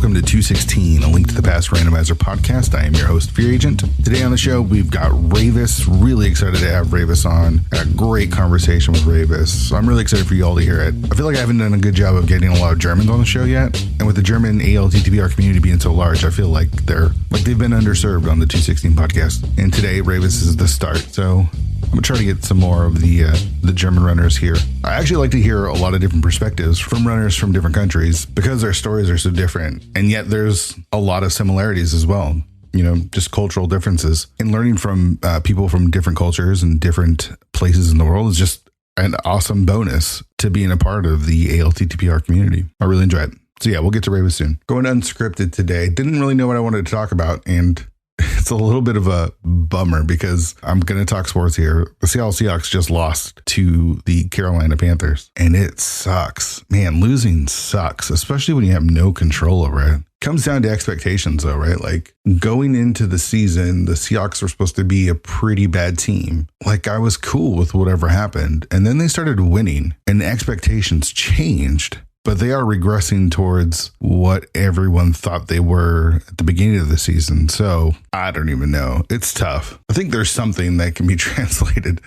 Welcome to 216, a Link to the Past Randomizer podcast. I am your host, Fear Agent. Today on the show, we've got Rayvis. Really excited to have Rayvis on. Had a great conversation with Rayvis. So I'm really excited for you all to hear it. I feel like I haven't done a good job of getting a lot of Germans on the show yet. And with the German ALTTPR community being so large, I feel like they've been underserved on the 216 podcast. And today, Rayvis is the start. So I'm going to try to get some more of the German runners here. I actually like to hear a lot of different perspectives from runners from different countries because their stories are so different. And yet there's a lot of similarities as well. You know, just cultural differences. And learning from people from different cultures and different places in the world is just an awesome bonus to being a part of the ALTTPR community. I really enjoy it. So yeah, we'll get to Rayvis soon. Going unscripted today. Didn't really know what I wanted to talk about, and it's a little bit of a bummer because I'm going to talk sports here. The Seattle Seahawks just lost to the Carolina Panthers, and it sucks. Man, losing sucks, especially when you have no control over it. Comes down to expectations, though, right? Like going into the season, the Seahawks were supposed to be a pretty bad team. Like I was cool with whatever happened, and then they started winning, and the expectations changed. But they are regressing towards what everyone thought they were at the beginning of the season. So I don't even know. It's tough. I think there's something that can be translated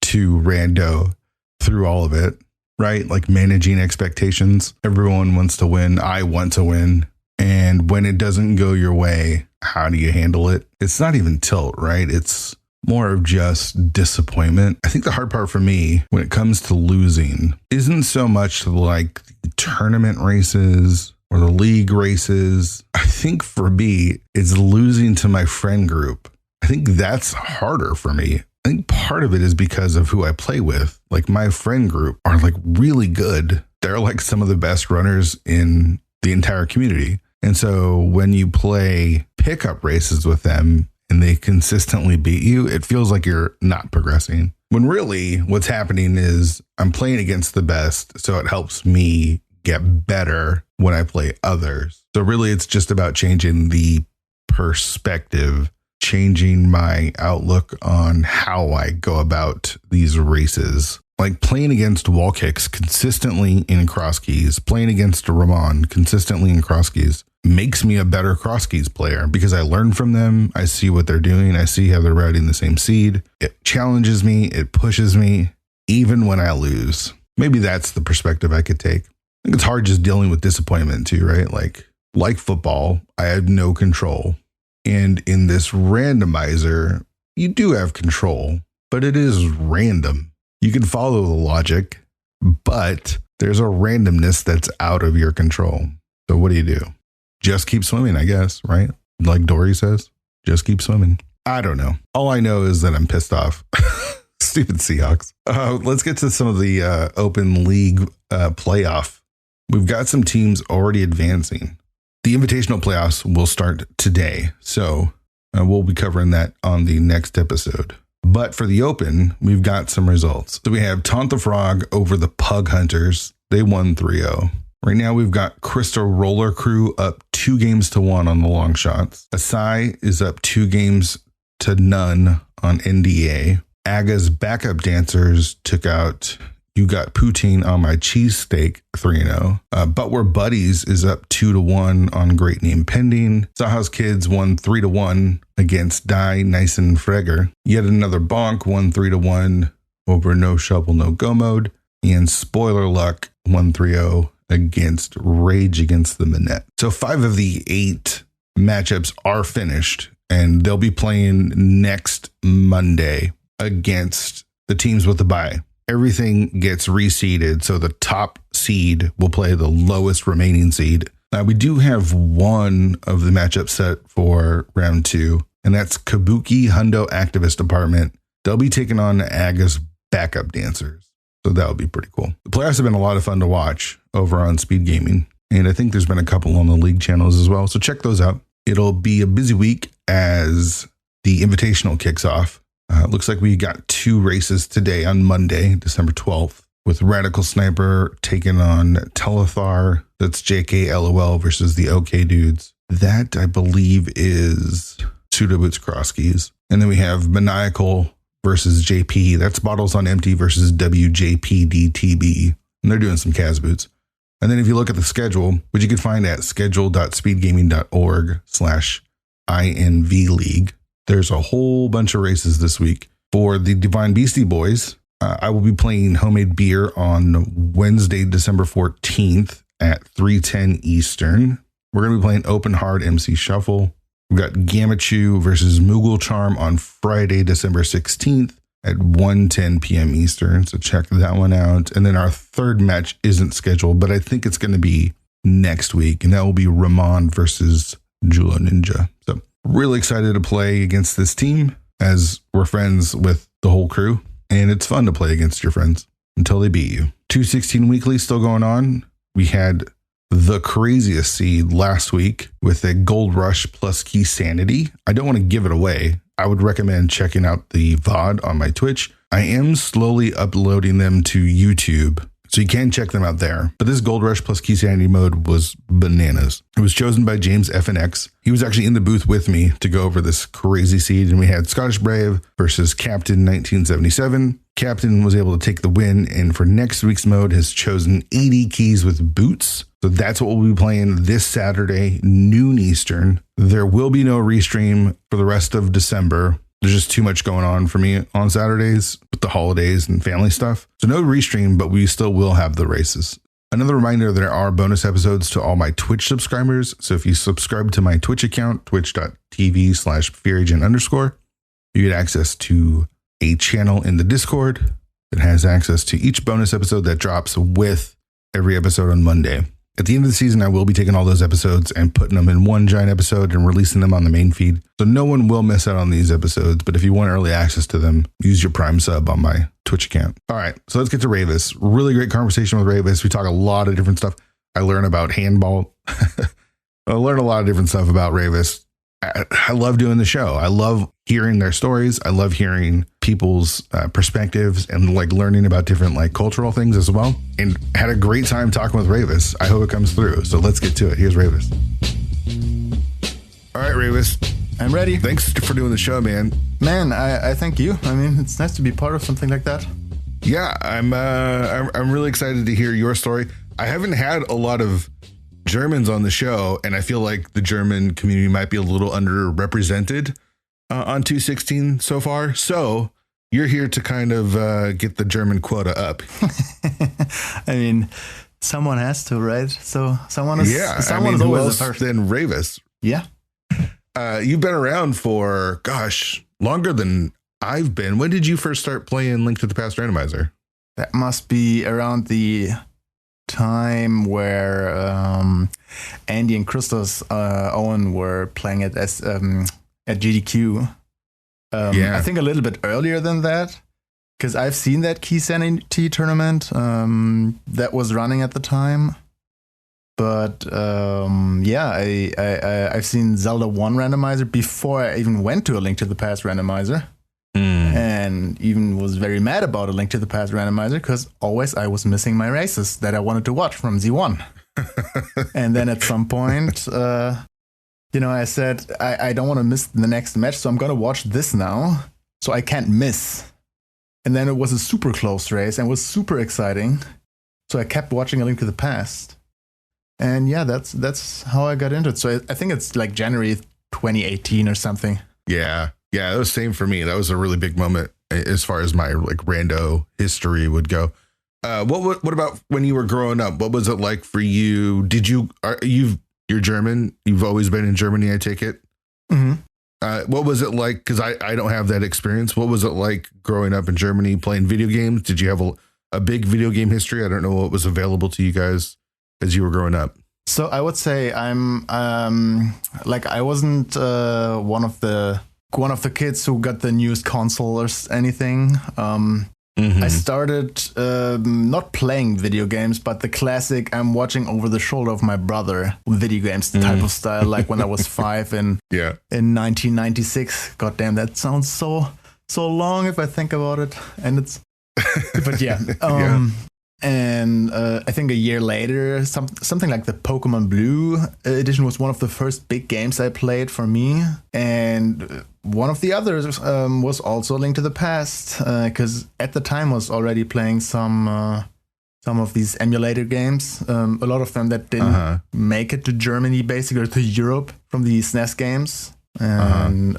to rando through all of it, right? Like managing expectations. Everyone wants to win. I want to win. And when it doesn't go your way, how do you handle it? It's not even tilt, right? It's more of just disappointment. I think the hard part for me when it comes to losing isn't so much like the tournament races or the league races. I think for me, it's losing to my friend group. I think that's harder for me. I think part of it is because of who I play with. Like my friend group are like really good. They're like some of the best runners in the entire community. And so when you play pickup races with them, and they consistently beat you, it feels like you're not progressing. When really what's happening is I'm playing against the best, so it helps me get better when I play others. So really it's just about changing the perspective, changing my outlook on how I go about these races. Like playing against wall kicks consistently in cross keys, playing against Ramon consistently in cross keys makes me a better cross keys player because I learn from them. I see what they're doing. I see how they're routing the same seed. It challenges me. It pushes me even when I lose. Maybe that's the perspective I could take. I think it's hard just dealing with disappointment too, right? Like football, I had no control. And in this randomizer, you do have control, but it is random. You can follow the logic, but there's a randomness that's out of your control. So what do? Just keep swimming, I guess, right? Like Dory says, just keep swimming. I don't know. All I know is that I'm pissed off. Stupid Seahawks. Let's get to some of the open league playoff. We've got some teams already advancing. The invitational playoffs will start today. So we'll be covering that on the next episode. But for the open, we've got some results. So we have Taunt the Frog over the Pug Hunters. They won 3-0. Right now, we've got Crystal Roller Crew up 2-1 on the long shots. Asai is up 2-0 on NDA. Aga's Backup Dancers took out You Got Poutine on My Cheesesteak 3-0. But We're Buddies is up 2-1 on Great Name Pending. Saha's Kids won 3-1 against Die Nyson Freger. Yet Another Bonk won 3-1 over No Shovel No Go Mode. And Spoiler Luck won 3-0 against Rage Against the Manette. So 5 of the 8 matchups are finished, and they'll be playing next Monday against the teams with the bye. Everything gets reseeded, so the top seed will play the lowest remaining seed. Now, we do have one of the matchups set for round 2, and that's Kabuki Hundo Activist Department. They'll be taking on Aga's Backup Dancers. So that would be pretty cool. The playoffs have been a lot of fun to watch over on Speed Gaming. And I think there's been a couple on the league channels as well. So check those out. It'll be a busy week as the Invitational kicks off. Looks like we got 2 races today on Monday, December 12th, with Radical Sniper taking on Telethar. That's JK LOL versus the OK Dudes. That, I believe, is Pseudo Boots Cross Keys. And then we have Maniacal versus JP. That's Bottles on Empty versus WJPDTB. And they're doing some Kaz boots. And then if you look at the schedule, which you can find at schedule.speedgaming.org/INV League, there's a whole bunch of races this week. For the Divine Beastie Boys, I will be playing Homemade Beer on Wednesday, December 14th at 3:10 Eastern. We're going to be playing Open Hard MC Shuffle. We've got Gamachu versus Moogle Charm on Friday, December 16th at 1:10 p.m. Eastern. So check that one out. And then our third match isn't scheduled, but I think it's going to be next week. And that will be Ramon versus Jula Ninja. So really excited to play against this team as we're friends with the whole crew. And it's fun to play against your friends until they beat you. 216 Weekly still going on. We had the craziest seed last week with a Gold Rush plus Key Sanity. I don't want to give it away. I would recommend checking out the VOD on my Twitch. I am slowly uploading them to YouTube, so you can check them out there. But this Gold Rush plus Key Sanity mode was bananas. It was chosen by James FNX. He was actually in the booth with me to go over this crazy seed, and we had Scottish Brave versus Captain 1977. Captain was able to take the win, and for next week's mode has chosen 80 keys with boots. So that's what we'll be playing this Saturday, noon Eastern. There will be no restream for the rest of December. There's just too much going on for me on Saturdays with the holidays and family stuff. So no restream, but we still will have the races. Another reminder, there are bonus episodes to all my Twitch subscribers. So if you subscribe to my Twitch account, twitch.tv/fearagent_, you get access to a channel in the Discord that has access to each bonus episode that drops with every episode on Monday. At the end of the season, I will be taking all those episodes and putting them in one giant episode and releasing them on the main feed. So no one will miss out on these episodes. But if you want early access to them, use your Prime sub on my Twitch account. All right, so let's get to Rayvis. Really great conversation with Rayvis. We talk a lot of different stuff. I learn about handball. I learned a lot of different stuff about Rayvis. I love doing the show. I love hearing their stories. I love hearing people's perspectives and like learning about different like cultural things as well. And had a great time talking with Rayvis. I hope it comes through. So let's get to it. Here's Rayvis. All right, Rayvis. I'm ready. Thanks for doing the show, man. Man, I thank you. I mean, it's nice to be part of something like that. Yeah, I'm really excited to hear your story. I haven't had a lot of Germans on the show, and I feel like the German community might be a little underrepresented on 216 so far. So you're here to kind of get the German quota up. I mean, someone has to, right? So someone is. Yeah, someone I mean, is who always else than Rayvis? Yeah. You've been around for longer than I've been. When did you first start playing Link to the Past Randomizer? That must be around the time where Andy and Christos Owen were playing it as at GDQ. I think a little bit earlier than that, because I've seen that Key Sanity tournament that was running at the time. But I've seen Zelda 1 randomizer before I even went to a Link to the Past randomizer. And even was very mad about a Link to the Past randomizer because always I was missing my races that I wanted to watch from Z1. And then at some point, I said, I don't want to miss the next match, so I'm going to watch this now, so I can't miss. And then it was a super close race and was super exciting. So I kept watching A Link to the Past. And yeah, that's how I got into it. So I think it's like January 2018 or something. Yeah. Yeah, it was same for me. That was a really big moment as far as my like rando history would go. What about when you were growing up? What was it like for you? You're German. You've always been in Germany, I take it. Mm-hmm. What was it like? Because I don't have that experience. What was it like growing up in Germany playing video games? Did you have a big video game history? I don't know what was available to you guys as you were growing up. So I would say I'm I wasn't one of the kids who got the newest console or anything. I started not playing video games, but the classic I'm watching over the shoulder of my brother video games type of style, like when I was 5 in 1996. God damn, that sounds so long if I think about it. And it's, but yeah. And I think a year later, something like the Pokemon Blue edition was one of the first big games I played for me. And one of the others was also Link to the Past, because at the time I was already playing some some of these emulator games. A lot of them that didn't make it to Germany, basically, or to Europe from the SNES games. And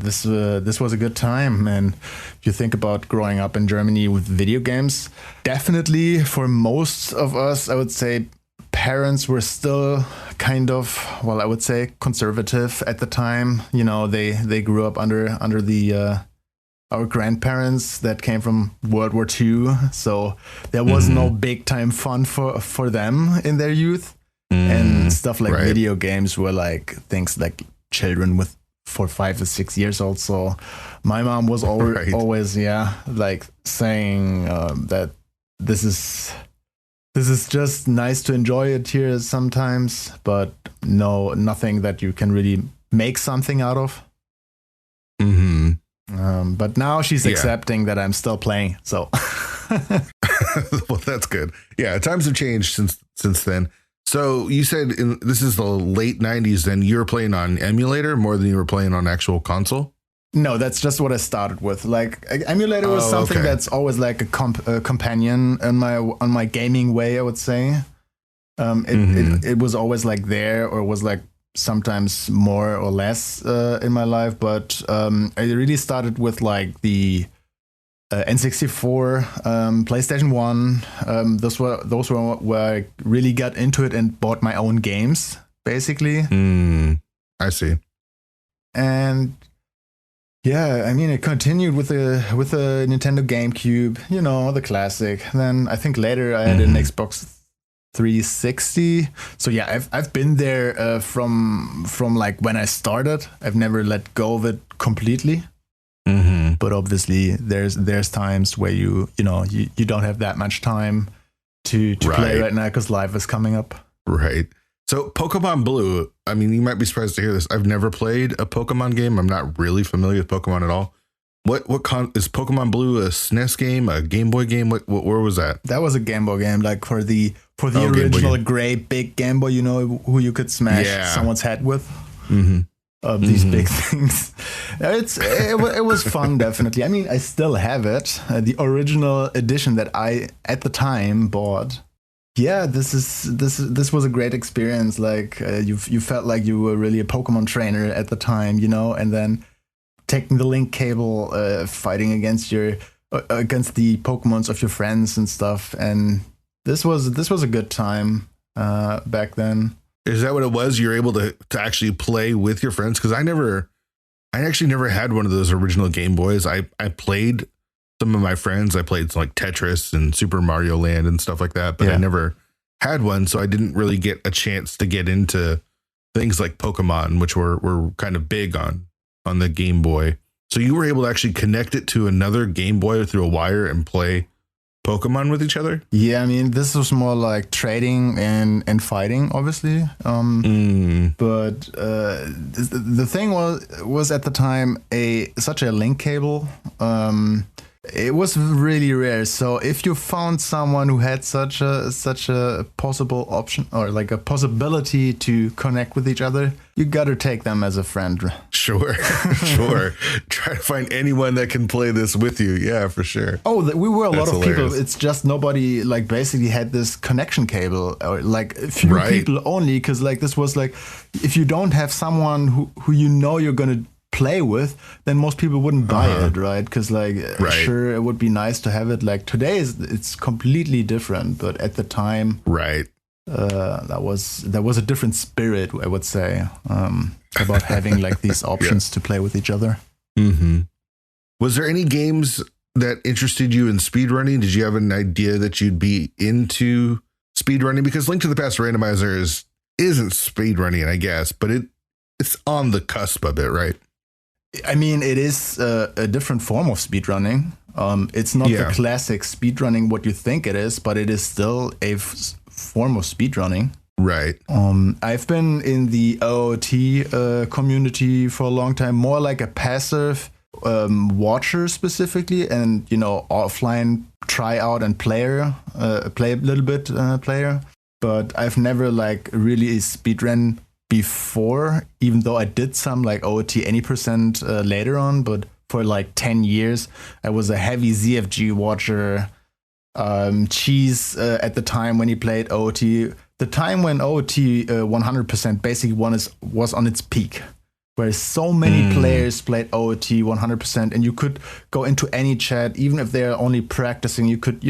this was a good time. And if you think about growing up in Germany with video games, definitely for most of us, I would say parents were still kind of, well, I would say conservative at the time. You know, they grew up under the our grandparents that came from World War II, so there was no big time fun for them in their youth. And stuff like video games were like things like children with 4, 5, or 6 years old. So my mom was always like saying that this is just nice to enjoy it here sometimes, but nothing that you can really make something out of. But now she's accepting that I'm still playing. So well, that's good. Yeah, times have changed since then. So you said this is the late 90s, then you were playing on emulator more than you were playing on actual console? No, that's just what I started with. Like emulator was something that's always like a companion on my gaming way, I would say. It was always like there, or was like sometimes more or less in my life. But I really started with like the N64, PlayStation 1. Those were where I really got into it and bought my own games, basically. I see. And yeah, I mean, it continued with the Nintendo GameCube, you know, the classic. Then I think later I had an Xbox 360. So yeah, I've been there from like when I started. I've never let go of it completely. But obviously, there's times where you don't have that much time to play right now because life is coming up. Right. So Pokemon Blue, I mean, you might be surprised to hear this. I've never played a Pokemon game. I'm not really familiar with Pokemon at all. What is Pokemon Blue, a SNES game, a Game Boy game? Where was that? That was a Game Boy game, like for the original gray big Game Boy, you know, who you could smash someone's head with. These big things. It was fun, definitely. I mean, I still have it, the original edition that I at the time bought. Yeah, this was a great experience. Like you felt like you were really a Pokemon trainer at the time, you know, and then taking the link cable, fighting against the Pokemons of your friends and stuff. And this was a good time back then. Is that what it was? You're able to actually play with your friends? Because I actually never had one of those original Game Boys. I played some of my friends. I played like Tetris and Super Mario Land and stuff like that, but I never had one. So I didn't really get a chance to get into things like Pokemon, which were kind of big on the Game Boy. So you were able to actually connect it to another Game Boy through a wire and play Pokemon with each other? Yeah, I mean, this was more like trading and fighting, obviously. But the thing was at the time such a link cable. It was really rare. So if you found someone who had such a possible option or like a possibility to connect with each other, you got to take them as a friend. Sure. Try to find anyone that can play this with you. Yeah, for sure. Oh, we were a lot of people. It's just nobody like basically had this connection cable, or like a few people only. Because like this was like, if you don't have someone who you know you're gonna play with, then most people wouldn't buy it, right? Because like sure, it would be nice to have it. Like today it's completely different, but at the time, that was a different spirit, I would say, about having like these options to play with each other. Was there any games that interested you in speedrunning? Did you have an idea that you'd be into speedrunning? Because Link to the Past Randomizer isn't speedrunning, I guess, but it's on the cusp of it, right? I mean, it is a different form of speedrunning. It's not the classic speedrunning what you think it is, but it is still a form of speedrunning. Right. I've been in the OOT community for a long time, more like a passive watcher specifically, and you know, offline tryout and play a little bit player. But I've never like really speedrun before, even though I did some like OOT any percent later on. But for like 10 years, I was a heavy ZFG watcher. Cheese at the time when he played OOT. The time when OOT 100% basically was on its peak, where so many players played OOT 100%, and you could go into any chat, even if they're only practicing. You could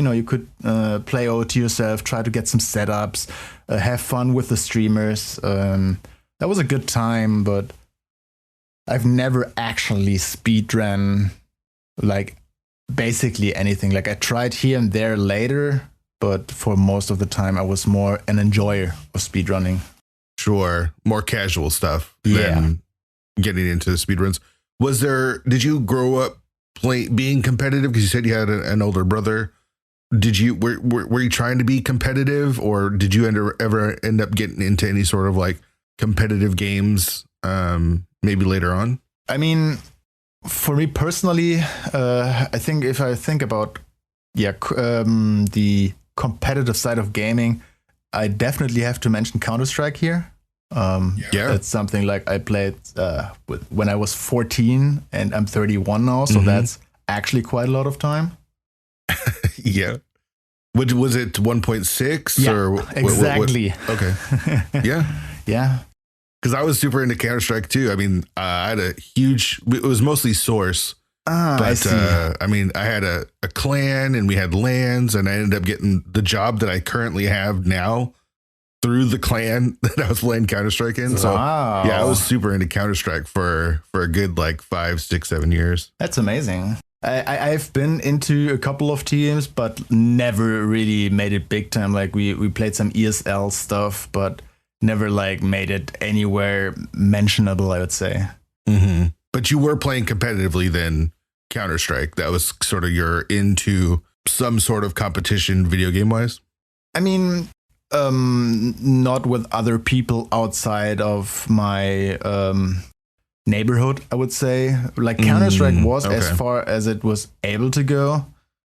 play OOT yourself, try to get some setups, have fun with the streamers. That was a good time, but I've never actually speedrun like basically anything. Like I tried here and there later, but for most of the time I was more an enjoyer of speedrunning. Sure, more casual stuff than getting into the speedruns. Did you grow up being competitive? Because you said you had an older brother. Were you trying to be competitive, or did you ever end up getting into any sort of like competitive games maybe later on? I mean, for me personally, I think if I think about the competitive side of gaming, I definitely have to mention Counter-Strike here. That's something like I played when I was 14, and I'm 31 now, so that's actually quite a lot of time. Yeah. Was it 1.6 or exactly? Okay. Yeah. Because I was super into Counter-Strike too. I mean, I had it was mostly Source. But I see. I had a clan, and we had LANs, and I ended up getting the job that I currently have now through the clan that I was playing Counter-Strike in. So yeah, I was super into Counter-Strike for a good like 5, 6, 7 years. That's amazing. I've been into a couple of teams, but never really made it big time. Like we played some ESL stuff, but never like made it anywhere mentionable, I would say. Mm-hmm. But you were playing competitively then, Counter-Strike. That was sort of you're into some sort of competition video game wise? I mean, not with other people outside of my neighborhood, I would say. Like Counter-Strike was as far as it was able to go,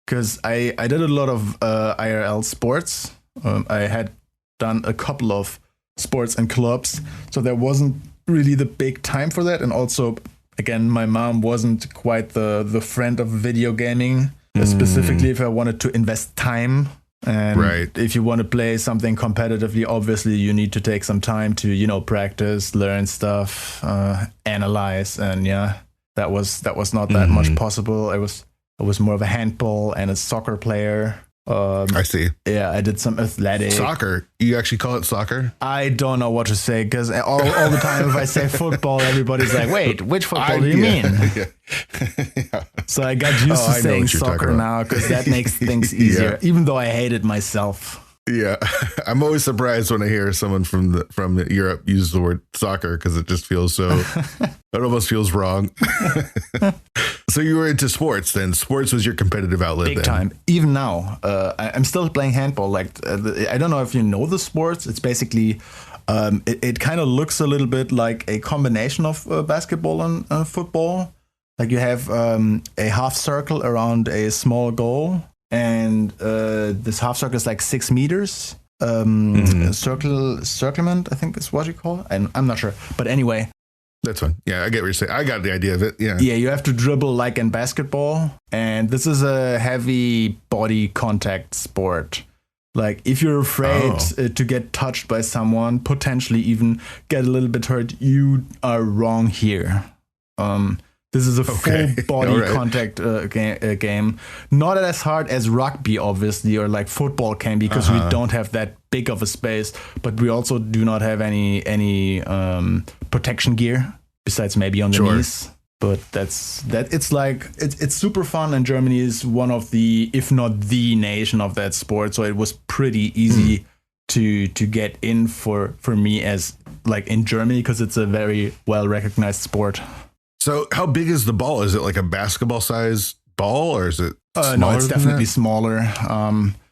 because I did a lot of IRL sports. I had done a couple of sports and clubs, so there wasn't really the big time for that. And also, again, my mom wasn't quite the friend of video gaming, specifically if I wanted to invest time. And if you want to play something competitively, obviously you need to take some time to, practice, learn stuff, analyze. And that was not that much possible. I was more of a handball and a soccer player. I see. Yeah, I did some athletic. Soccer? You actually call it soccer? I don't know what to say, because all the time if I say football, everybody's like, wait, which football do you mean? So I got used to saying soccer now, because that makes things easier, even though I hate it myself. Yeah, I'm always surprised when I hear someone from Europe use the word soccer, because it just feels so, it almost feels wrong. So you were into sports then? Sports was your competitive outlet Big time. Even now, I'm still playing handball. Like, I don't know if you know the sports. It's basically, it kind of looks a little bit like a combination of basketball and football. Like you have a half circle around a small goal. And this half circle is like 6 meters. Circlement, I think is what you call it. And I'm not sure. But anyway. That's fine. Yeah, I get what you're saying. I got the idea of it. Yeah. Yeah, you have to dribble like in basketball. And this is a heavy body contact sport. Like if you're afraid to get touched by someone, potentially even get a little bit hurt, you are wrong here. This is a full body contact game. Not as hard as rugby, obviously, or like football can be, because we don't have that big of a space. But we also do not have any protection gear, besides maybe on the knees. But it's super fun, and Germany is one of the, if not the nation of that sport. So it was pretty easy to get in for me as like in Germany, because it's a very well recognized sport. So how big is the ball? Is it like a basketball sized ball, or is it smaller? No, it's definitely smaller.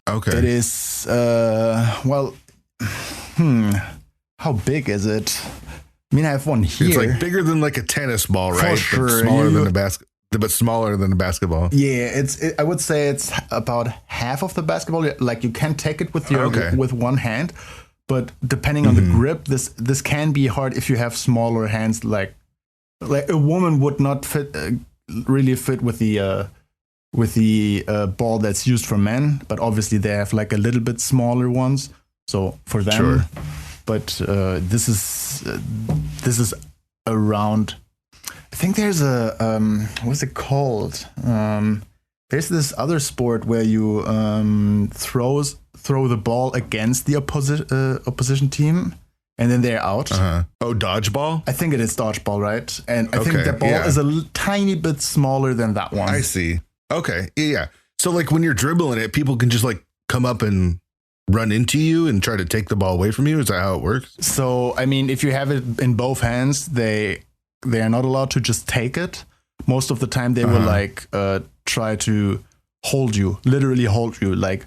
Okay. It is, how big is it? I mean, I have one here. It's like bigger than like a tennis ball, right? For sure. But smaller than a basketball. Yeah, I would say it's about half of the basketball. Like you can take it with with one hand, but depending on the grip, this can be hard if you have smaller hands. Like a woman would not really fit with the ball that's used for men, but obviously they have like a little bit smaller ones. So for them, sure. But this is around. I think there's a what's it called? There's this other sport where you throw the ball against the opposition team, and then they're out. Uh-huh. Oh, dodgeball? I think it is dodgeball, right? And I think the ball is a tiny bit smaller than that one. I see. Okay, yeah. So like when you're dribbling it, people can just like come up and run into you and try to take the ball away from you? Is that how it works? So, I mean, if you have it in both hands, they are not allowed to just take it. Most of the time they will like try to literally hold you, like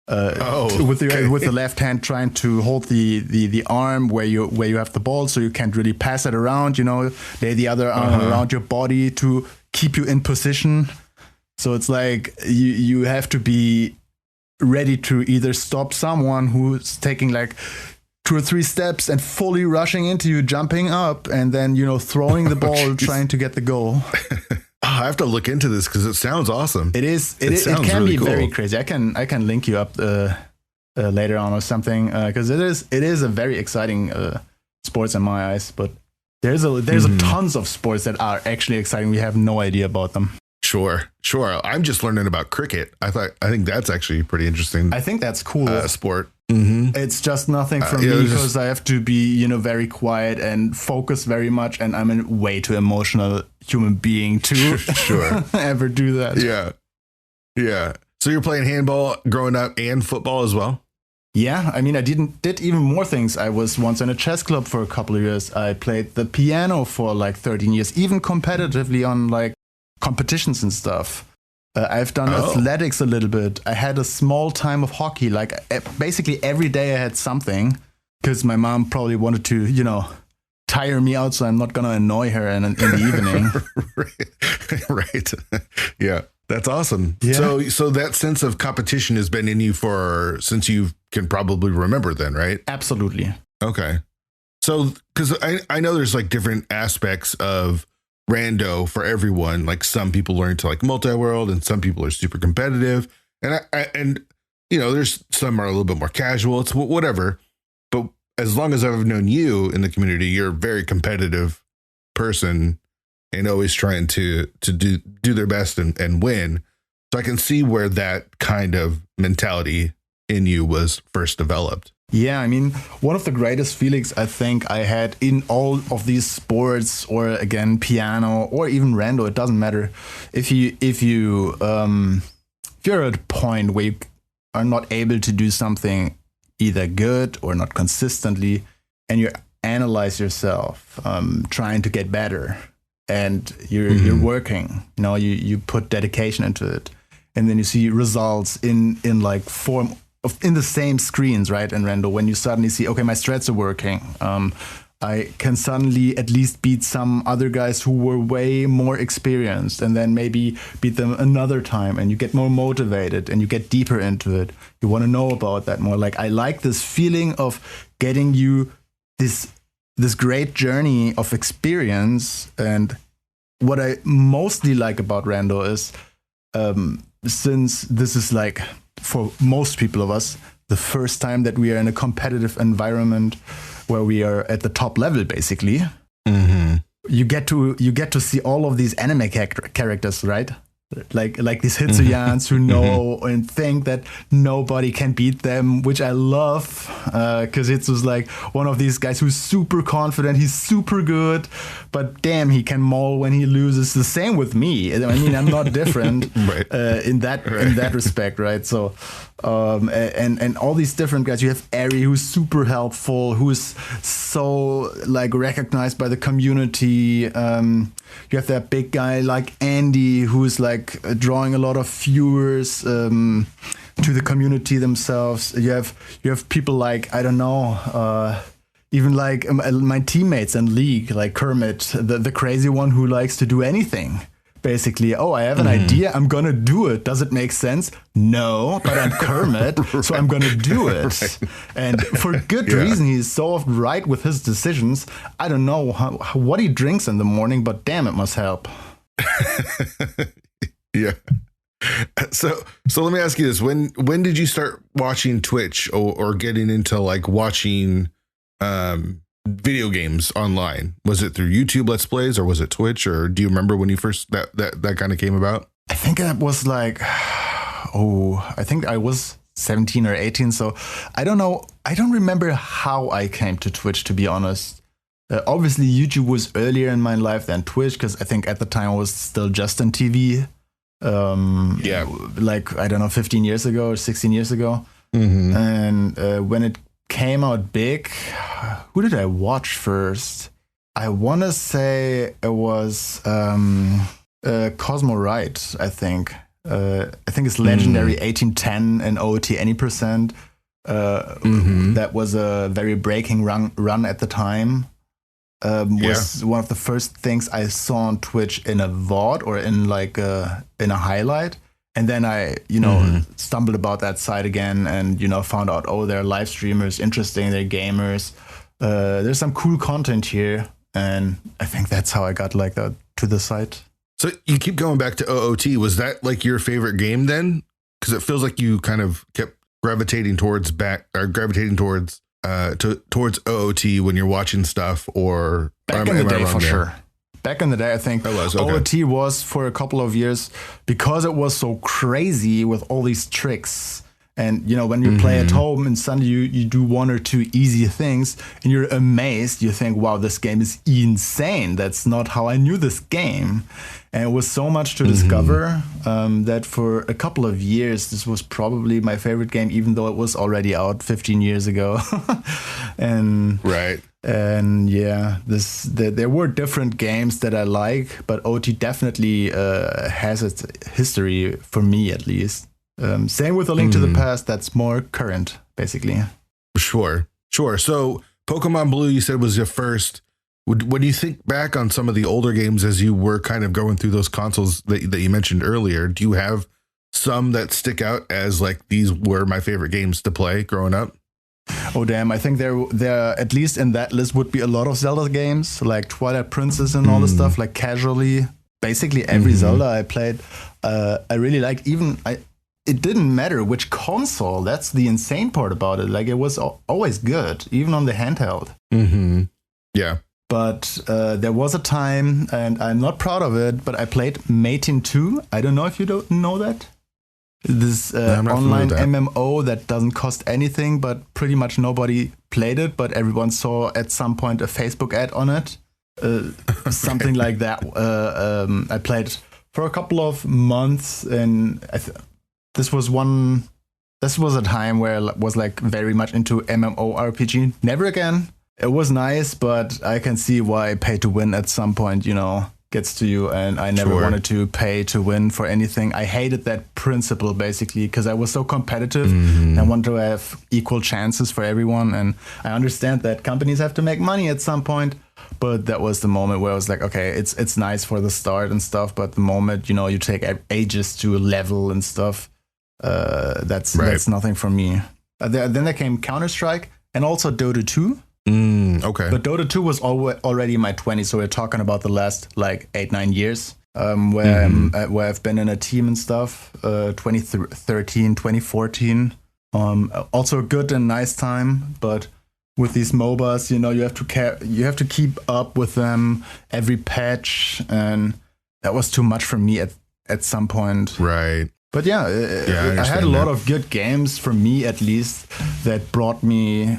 with the left hand trying to hold the arm where you have the ball, so you can't really pass it around, lay the other arm around your body to keep you in position. So it's like you have to be ready to either stop someone who's taking like 2 or 3 steps and fully rushing into you, jumping up, and then throwing the ball, trying to get the goal. I have to look into this because it sounds awesome. It can really be cool. Very crazy. I can link you up later on or something, because it is a very exciting sports in my eyes. But there's tons of sports that are actually exciting. We have no idea about them. Sure. I'm just learning about cricket. I think that's actually pretty interesting. I think that's cool. Sport. Mm-hmm. It's just nothing for me because I have to be, very quiet and focus very much, and I'm a way too emotional human being to ever do that. Yeah. So you're playing handball growing up and football as well? Yeah, I mean, I did even more things. I was once in a chess club for a couple of years. I played the piano for like 13 years, even competitively on like competitions and stuff. I've done athletics a little bit. I had a small time of hockey. Like basically every day I had something, because my mom probably wanted to, tire me out, so I'm not gonna annoy her in the evening. Right. Yeah, that's awesome. Yeah. So that sense of competition has been in you since you can probably remember then, right? Absolutely. Okay. So because I know there's like different aspects of rando for everyone. Like some people learn to like multi-world, and some people are super competitive, and there's some are a little bit more casual. It's whatever. But as long as I've known you in the community, you're a very competitive person and always trying to do their best and win. So I can see where that kind of mentality in you was first developed. Yeah, I mean, one of the greatest feelings I think I had in all of these sports, or again, piano, or even rando, it doesn't matter. If you're at a point where you are not able to do something either good or not consistently, and you analyze yourself, trying to get better, and you're working, you put dedication into it, and then you see results in like form in the same screens, right? And rando, when you suddenly see, okay, my strats are working. I can suddenly at least beat some other guys who were way more experienced, and then maybe beat them another time, and you get more motivated and you get deeper into it. You want to know about that more. Like, I like this feeling of getting you this great journey of experience. And what I mostly like about rando is, since this is like, for most people of us, the first time that we are in a competitive environment where we are at the top level, basically, you get to see all of these anime characters, right? Like these Hitsuyans who know and think that nobody can beat them, which I love, because it's just like one of these guys who's super confident, he's super good, but damn, he can maul when he loses. The same with me. I mean, I'm not different in that respect, right? So, and all these different guys. You have Eri, who's super helpful, who's so like recognized by the community. You have that big guy like Andy, who's like drawing a lot of viewers to the community themselves. You have people like, I don't know, even like my teammates in League, like Kermit, the crazy one who likes to do anything. Basically, I have an idea, I'm gonna do it. Does it make sense? No, but I'm Kermit, so I'm gonna do it. Right. And for good reason, he's so often right with his decisions. I don't know what he drinks in the morning, but damn, it must help. Yeah. So let me ask you this: when did you start watching Twitch or getting into like watching video games online? Was it through YouTube Let's Plays or was it Twitch? Or do you remember when you first that kind of came about? I think it was like, I think I was 17 or 18. So I don't know. I don't remember how I came to Twitch, to be honest. Obviously, YouTube was earlier in my life than Twitch because I think at the time I was still just on TV. Like, I don't know, 15 years ago or 16 years ago. Mm-hmm. And when it came out big, who did I watch first? I want to say it was Cosmo Wright, I think. I think it's legendary 1810 and OOT any percent. That was a very breaking run at the time. Was one of the first things I saw on Twitch in a VOD or in like in a highlight. And then I, stumbled about that site again and, found out, they're live streamers, interesting, they're gamers. There's some cool content here. And I think that's how I got like that to the site. So you keep going back to OOT. Was that like your favorite game then? Because it feels like you kind of kept gravitating towards towards OOT when you're watching stuff, or back in the day for sure. Back in the day, I think OOT was for a couple of years because it was so crazy with all these tricks. And, when you play at home and suddenly you do one or two easy things and you're amazed, you think, wow, this game is insane. That's not how I knew this game. And it was so much to discover that for a couple of years, this was probably my favorite game, even though it was already out 15 years ago. And yeah, there were different games that I like, but OT definitely has its history for me, at least. Same with A Link to the Past. That's more current, basically. Sure. So Pokemon Blue, you said was your first. When you think back on some of the older games as you were kind of going through those consoles that you mentioned earlier, do you have some that stick out as like these were my favorite games to play growing up? Oh, damn. I think there at least in that list would be a lot of Zelda games like Twilight Princess and all the stuff, like casually. Basically every Zelda I played, I really liked. It didn't matter which console. That's the insane part about it. Like, it was always good, even on the handheld. Yeah. But there was a time, and I'm not proud of it, but I played Mating 2. I don't know if you don't know that. This online MMO that doesn't cost anything, but pretty much nobody played it, but everyone saw at some point a Facebook ad on it. Something like that. I played for a couple of months, and this was a time where I was like very much into MMORPG. Never again. It was nice, but I can see why pay to win at some point, gets to you. And I never wanted to pay to win for anything. I hated that principle, basically, because I was so competitive and wanted to have equal chances for everyone. And I understand that companies have to make money at some point. But that was the moment where I was like, okay, it's nice for the start and stuff. But the moment, you take ages to level and stuff, that's nothing for me. Then there came Counter-Strike and also Dota 2. Okay. But Dota 2 was already in my 20s, so we're talking about the last like 8-9 years, where I've been in a team and stuff. 2013, 2014. Also a good and nice time, but with these MOBAs, you have to keep up with them every patch, and that was too much for me at some point. Right. But yeah, I had a lot of good games, for me at least, that brought me,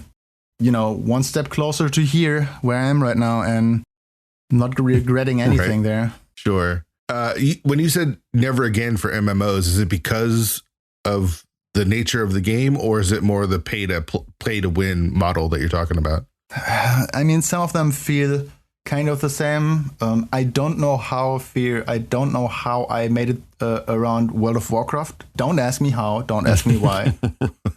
one step closer to here where I am right now, and not regretting anything there. Sure. When you said never again for MMOs, is it because of the nature of the game, or is it more the pay to win model that you're talking about? I mean, some of them feel kind of the same. I don't know how I made it around World of Warcraft. Don't ask me how. Don't ask me why.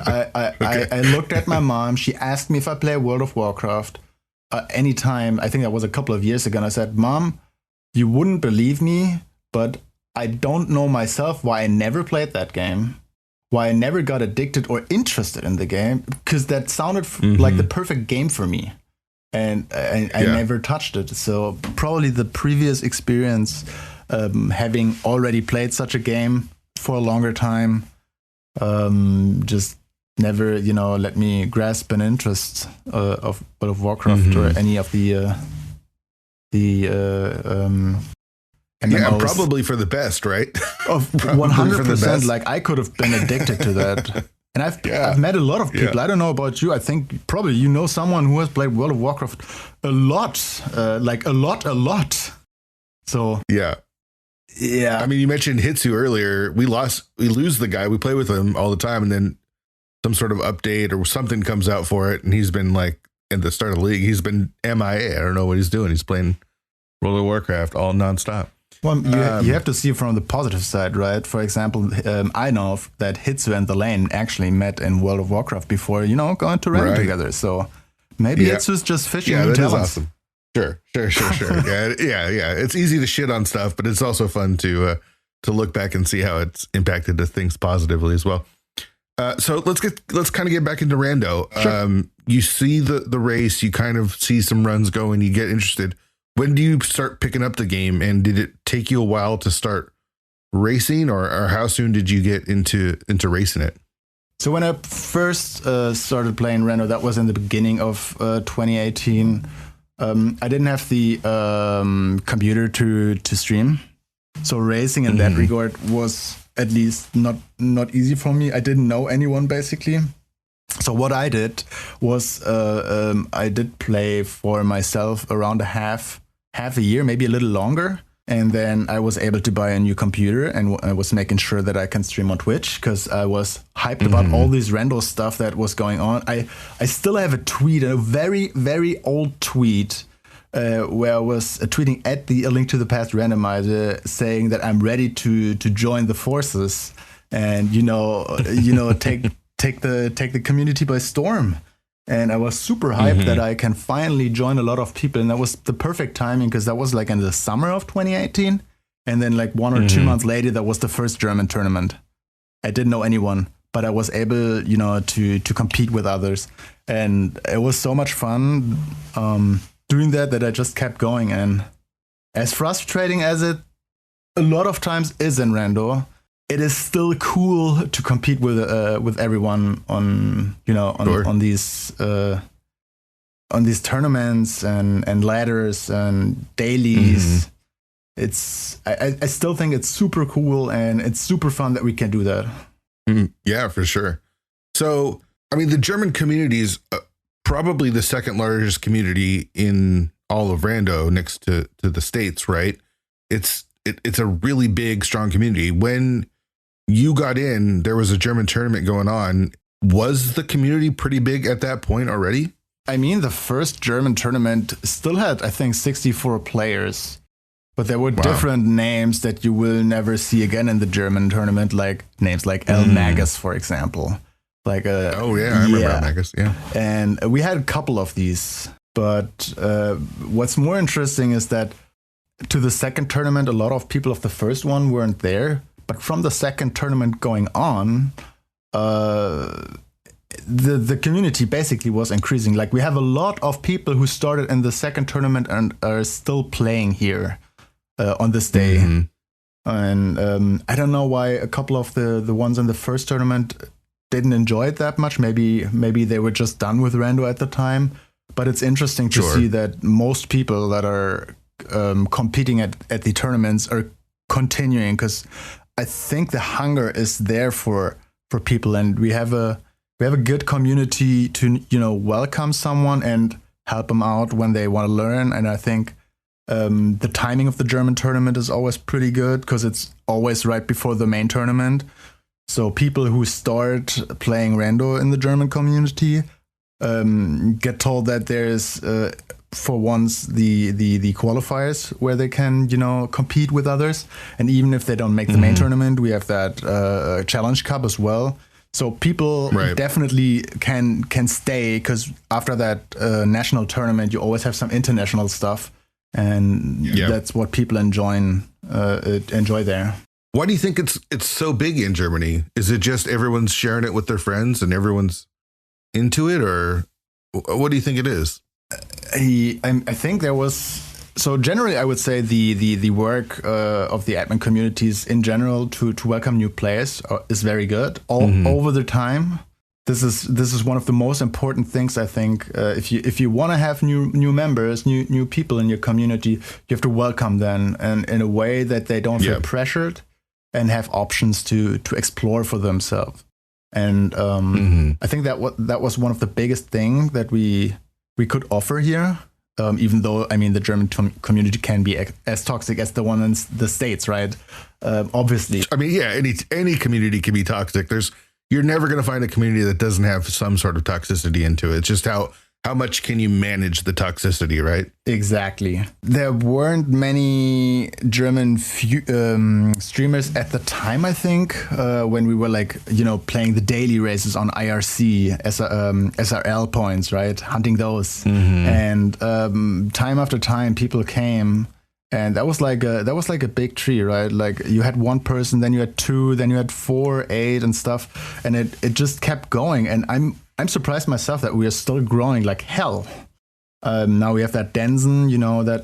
I looked at my mom. She asked me if I play World of Warcraft anytime. I think that was a couple of years ago. And I said, Mom, you wouldn't believe me, but I don't know myself why I never played that game. Why I never got addicted or interested in the game. Because that sounded like the perfect game for me. And I never touched it. So probably the previous experience, having already played such a game for a longer time. Just never, let me grasp an interest of World of Warcraft or any of the MMOs. Probably for the best, right? 100%. Like I could have been addicted to that. And I've met a lot of people. I don't know about you. I think probably someone who has played World of Warcraft a lot, like a lot. So yeah. I mean, you mentioned Hitsu earlier. We lose the guy. We play with him all the time, and then some sort of update or something comes out for it, and he's been like at the start of the league, he's been MIA. I don't know what he's doing. He's playing World of Warcraft all nonstop. Well, you have to see from the positive side, right? For example, I know that Hitsu and the Lane actually met in World of Warcraft before, going to random together. So maybe Hitsu's just fishing new talents. Awesome. Sure. Yeah. It's easy to shit on stuff, but it's also fun to look back and see how it's impacted the things positively as well. So let's kind of get back into Rando. Sure. You see the race, you kind of see some runs go, and you get interested. When do you start picking up the game, and did it take you a while to start racing, or how soon did you get into racing it? So when I first started playing Rando, that was in the beginning of 2018. I didn't have the computer to stream, so racing in that regard was at least not easy for me. I didn't know anyone basically. So what I did was I did play for myself around half a year, maybe a little longer. And then I was able to buy a new computer, and I was making sure that I can stream on Twitch because I was hyped about all this Rando stuff that was going on. I still have a tweet, a very, very old tweet, where I was tweeting at the A Link to the Past randomizer saying that I'm ready to join the forces and, take the community by storm. And I was super hyped that I can finally join a lot of people. And that was the perfect timing because that was like in the summer of 2018. And then like 1 or 2 months later, that was the first German tournament. I didn't know anyone, but I was able, to compete with others. And it was so much fun doing that I just kept going. And as frustrating as it a lot of times is in Rando, it is still cool to compete with everyone on these tournaments and ladders and dailies. It's I still think it's super cool, and it's super fun that we can do that. Yeah, for sure. So I mean, the German community is probably the second largest community in all of Rando, next to the States, right? It's a really big, strong community. When you got in, there was a German tournament going on. Was the community pretty big at that point already? I mean, the first German tournament still had, I think, 64 players. But there were different names that you will never see again in the German tournament, like names like El Magus, for example. Like I remember El Magus, yeah. And we had a couple of these. But what's more interesting is that to the second tournament, a lot of people of the first one weren't there. But from the second tournament going on, the community basically was increasing. Like we have a lot of people who started in the second tournament and are still playing here on this day. And I don't know why a couple of the ones in the first tournament didn't enjoy it that much. Maybe they were just done with Rando at the time. But it's interesting to see that most people that are competing at the tournaments are continuing, because I think the hunger is there for people, and we have a good community to welcome someone and help them out when they want to learn. And I think the timing of the German tournament is always pretty good because it's always right before the main tournament. So people who start playing Rando in the German community get told that there's for once the qualifiers where they can compete with others, and even if they don't make the main tournament, we have that Challenge Cup as well. So people definitely can stay, because after that national tournament, you always have some international stuff, and that's what people enjoy there. Why do you think it's so big in Germany? Is it just everyone's sharing it with their friends and everyone's into it, or what do you think it is? I think there was So generally, I would say the work of the admin communities in general to welcome new players is very good over the time. This is one of the most important things, I think. If you want to have new members, new people in your community, you have to welcome them and in a way that they don't feel pressured and have options to explore for themselves. And I think that was one of the biggest things that we could offer here. Even though, I mean, the German community can be as toxic as the one in the States, right? Obviously. I mean, yeah, any community can be toxic. You're never going to find a community that doesn't have some sort of toxicity into it. It's just how much can you manage the toxicity, right? Exactly. There weren't many German streamers at the time, I think, when we were playing the daily races on IRC, SRL points, right? Hunting those. And time after time, people came. And that was like a big tree, right? Like you had one person, then you had two, then you had 4, 8 and stuff. And it just kept going. And I'm surprised myself that we are still growing like hell. Now we have that Denzen,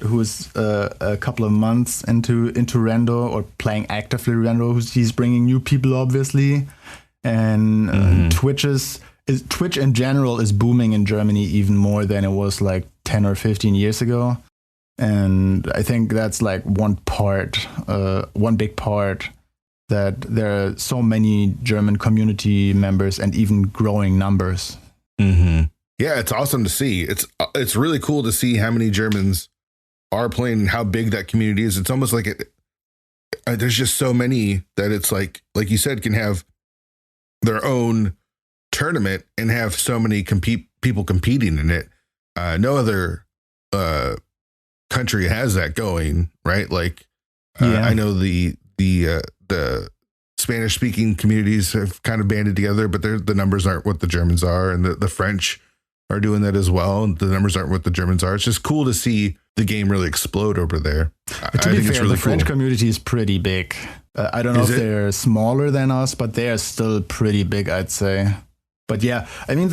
who's a couple of months into Rando or playing actively Rando. He's bringing new people, obviously. And Twitch in general is booming in Germany even more than it was like 10 or 15 years ago. And I think that's like one big part, that there are so many German community members and even growing numbers. Yeah, it's awesome to see. It's really cool to see how many Germans are playing and how big that community is. It's almost like there's just so many that it's like you said, can have their own tournament and have so many people competing in it. No other country has that going, right? Like I know the Spanish speaking communities have kind of banded together, but the numbers aren't what the Germans are, and the French are doing that as well, and the numbers aren't what the Germans are. It's just cool to see the game really explode over there. To be fair, the French community is pretty big. I don't know if they're smaller than us, but they are still pretty big, I'd say. But yeah, I mean,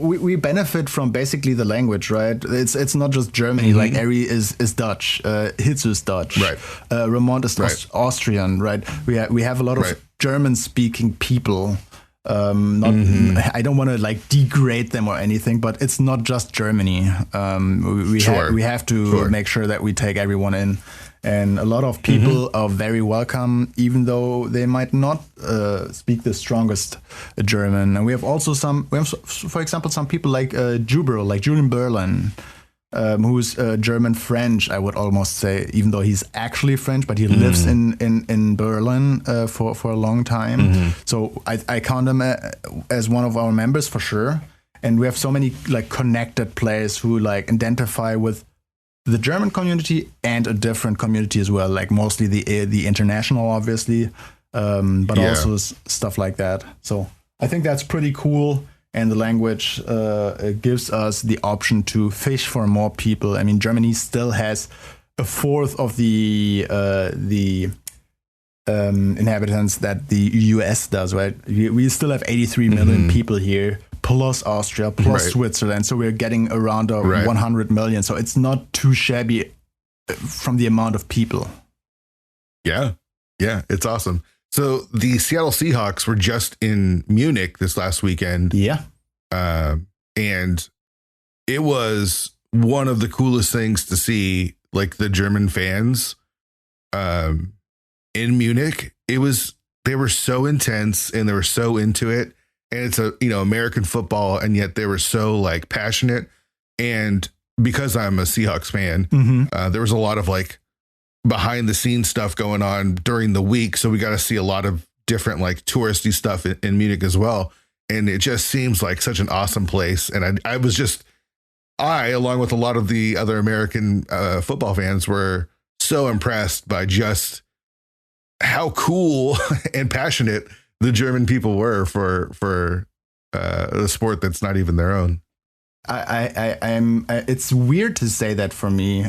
we benefit from basically the language, right? It's not just Germany. Like Eri is Dutch, Hitsu is Dutch, right? Ramon is Austrian, right? We have a lot of German-speaking people. I don't want to like degrade them or anything, but it's not just Germany. We have to make sure that we take everyone in. And a lot of people are very welcome, even though they might not speak the strongest German. And we have also for example, some people like Jubero, like Julian Berlin, who's German French, I would almost say, even though he's actually French, but he lives in Berlin for a long time. So I count him as one of our members for sure. And we have so many like connected players who like identify with the German community and a different community as well, like mostly the international, obviously, but also stuff like that. So I think that's pretty cool. And the language gives us the option to fish for more people. I mean, Germany still has a fourth of the inhabitants that the US does, right? We still have 83 million people here, plus Austria, plus Switzerland. So we're getting around 100 million. So it's not too shabby from the amount of people. Yeah, it's awesome. So the Seattle Seahawks were just in Munich this last weekend. Yeah. And it was one of the coolest things to see, like the German fans in Munich. They were so intense and they were so into it. And it's American football, and yet they were so like passionate. And because I'm a Seahawks fan, there was a lot of like behind the scenes stuff going on during the week. So we got to see a lot of different like touristy stuff in Munich as well. And it just seems like such an awesome place. And I was along with a lot of the other American football fans, were so impressed by just how cool and passionate the German people were for the sport that's not even their own. It's weird to say that for me.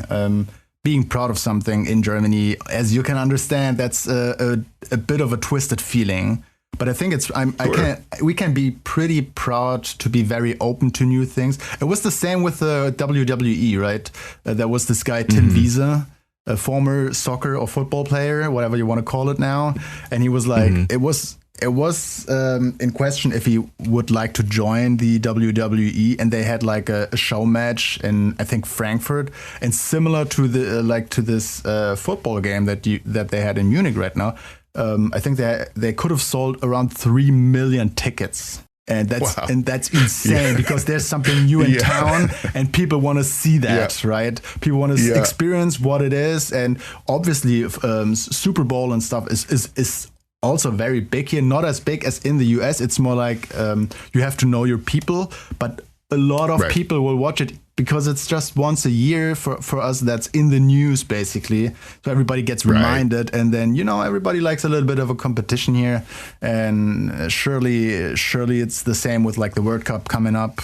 Being proud of something in Germany, as you can understand, that's a bit of a twisted feeling. But I think Sure. we can be pretty proud to be very open to new things. It was the same with the WWE, right? There was this guy Tim Wiese, a former soccer or football player, whatever you want to call it now, and he was like, it was in question if he would like to join the WWE, and they had like a show match in, I think, Frankfurt, and similar to the to this football game that they had in Munich right now. I think they could have sold around 3 million tickets. And that's insane because there's something new in town and people want to see that, right? People want to experience what it is. And obviously, Super Bowl and stuff is also very big here. Not as big as in the US. It's more like you have to know your people. But a lot of people will watch it because it's just once a year for us. That's in the news, basically. So everybody gets reminded. And then, everybody likes a little bit of a competition here. And surely it's the same with like the World Cup coming up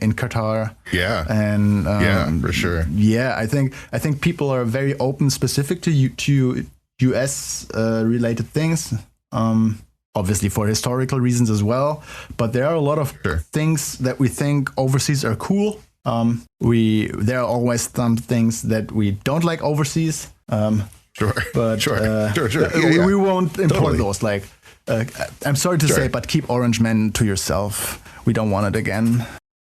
in Qatar. Yeah. And for sure. Yeah, I think people are very open, specific to US related things. Obviously for historical reasons as well. But there are a lot of things that we think overseas are cool. There are always some things that we don't like overseas. But we won't import those. Like, I'm sorry to say, but keep Orange Man to yourself. We don't want it again.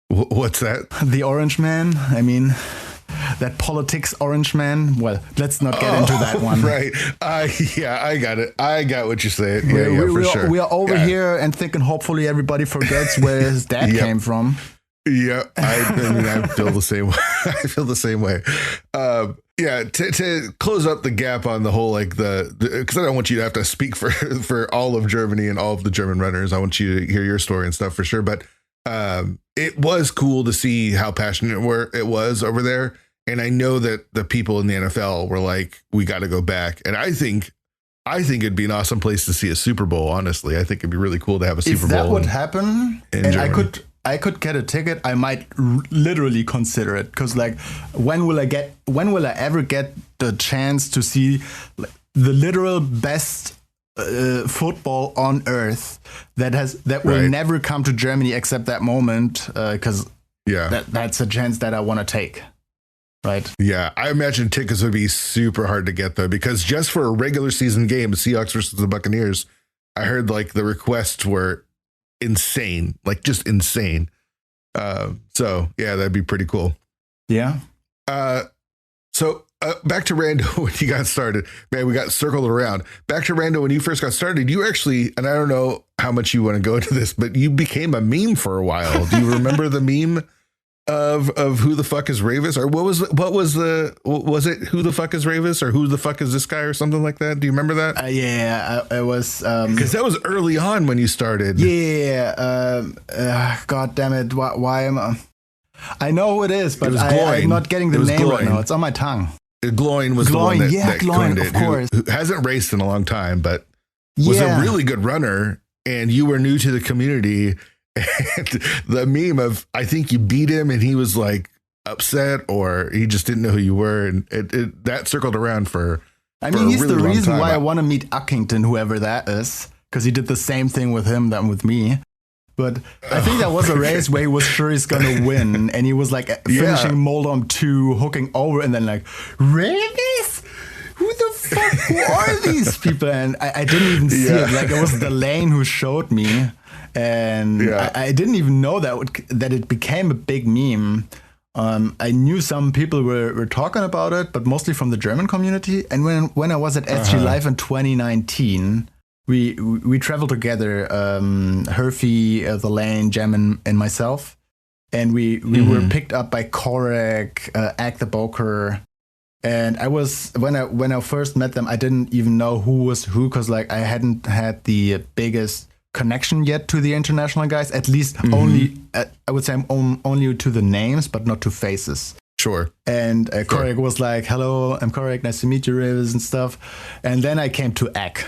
What's that? The Orange Man. I mean, that politics Orange Man. Well, let's not get into that one. Right. I got it. I got what you're saying. For sure. We are over here and thinking hopefully everybody forgets where his dad came from. Yeah, I feel the same way. I feel the same way. To close up the gap on the whole, because I don't want you to have to speak for all of Germany and all of the German runners. I want you to hear your story and stuff for sure. But it was cool to see how passionate it was over there. And I know that the people in the NFL were like, we got to go back. And I think it'd be an awesome place to see a Super Bowl. Honestly, I think it'd be really cool to have a Super Bowl. If that would happen, and Germany. I could get a ticket, I might literally consider it, because like when will I ever get the chance to see the literal best football on earth that will never come to Germany except that moment, because that's a chance that I want to take. Right. Yeah, I imagine tickets would be super hard to get though, because just for a regular season game, the Seahawks versus the Buccaneers, I heard like the requests were insane, like just insane. So yeah, that'd be pretty cool. Yeah. So back to Rando when you got started, man, we got circled around. Back to Rando when you first got started, you actually, and I don't know how much you want to go into this, but you became a meme for a while. Do you remember the meme of who the fuck is Rayvis, or was it who the fuck is Rayvis, or who the fuck is this guy, or something like that? Do you remember that? I was because that was early on when you started. God damn it! Why am I know who it is, but I'm not getting the name right now. It's on my tongue. Gloin was the one that Gloin, of course. Who hasn't raced in a long time, but was a really good runner, and you were new to the community. And the meme of, I think you beat him and he was like upset, or he just didn't know who you were. And that circled around for he's really the reason time. why I want to meet Uckington, whoever that is, because he did the same thing with him than with me. But I think that was a race where he was sure he's going to win. And he was like finishing Moldom 2, hooking over, and then like, Rayvis? Who the fuck? Who are these people? And I didn't even see it. Like, it was Delane who showed me. And I didn't even know that it became a big meme. I knew some people were talking about it, but mostly from the German community. And when I was at SG Live in 2019, we traveled together, Herfy, the Lane, Jem, and myself. And we were picked up by Korek, Ag the Boker. And I was, when I first met them, I didn't even know who was who, because like I hadn't had the biggest connection yet to the international guys, at least only, I would say only to the names, but not to faces. Sure. And Korek was like, hello, I'm Korek, nice to meet you, Rayvis, and stuff. And then I came to Ek.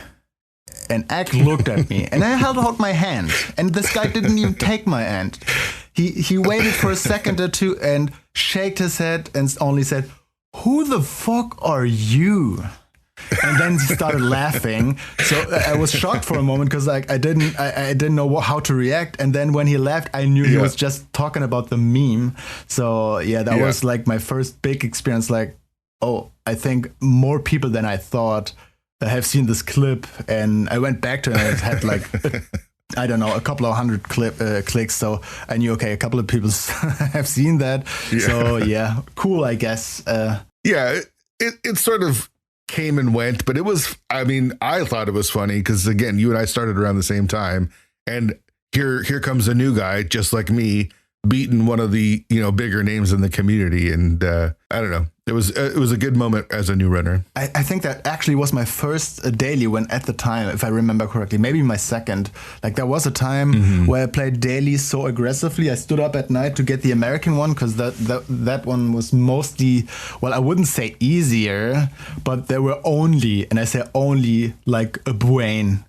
And Ek looked at me, and I held out my hand. And this guy didn't even take my hand. He waited for a second or two and shaked his head and only said, who the fuck are you? and then he started laughing. So I was shocked for a moment because like I didn't know how to react. And then when he laughed, I knew he was just talking about the meme. So yeah, that was like my first big experience. Like, oh, I think more people than I thought have seen this clip. And I went back to it and it had like I don't know, a couple of hundred clicks. So I knew, okay, a couple of people have seen that. Yeah. So yeah, cool, I guess. It sort of came and went, but it was, I mean, I thought it was funny because again, you and I started around the same time, and here comes a new guy just like me, beating one of the, you know, bigger names in the community. And I don't know. It was a good moment as a new runner. I think that actually was my first daily when at the time, if I remember correctly, maybe my second. Like there was a time where I played daily so aggressively. I stood up at night to get the American one because that one was mostly, well, I wouldn't say easier, but there were only, and I say only, like a Buane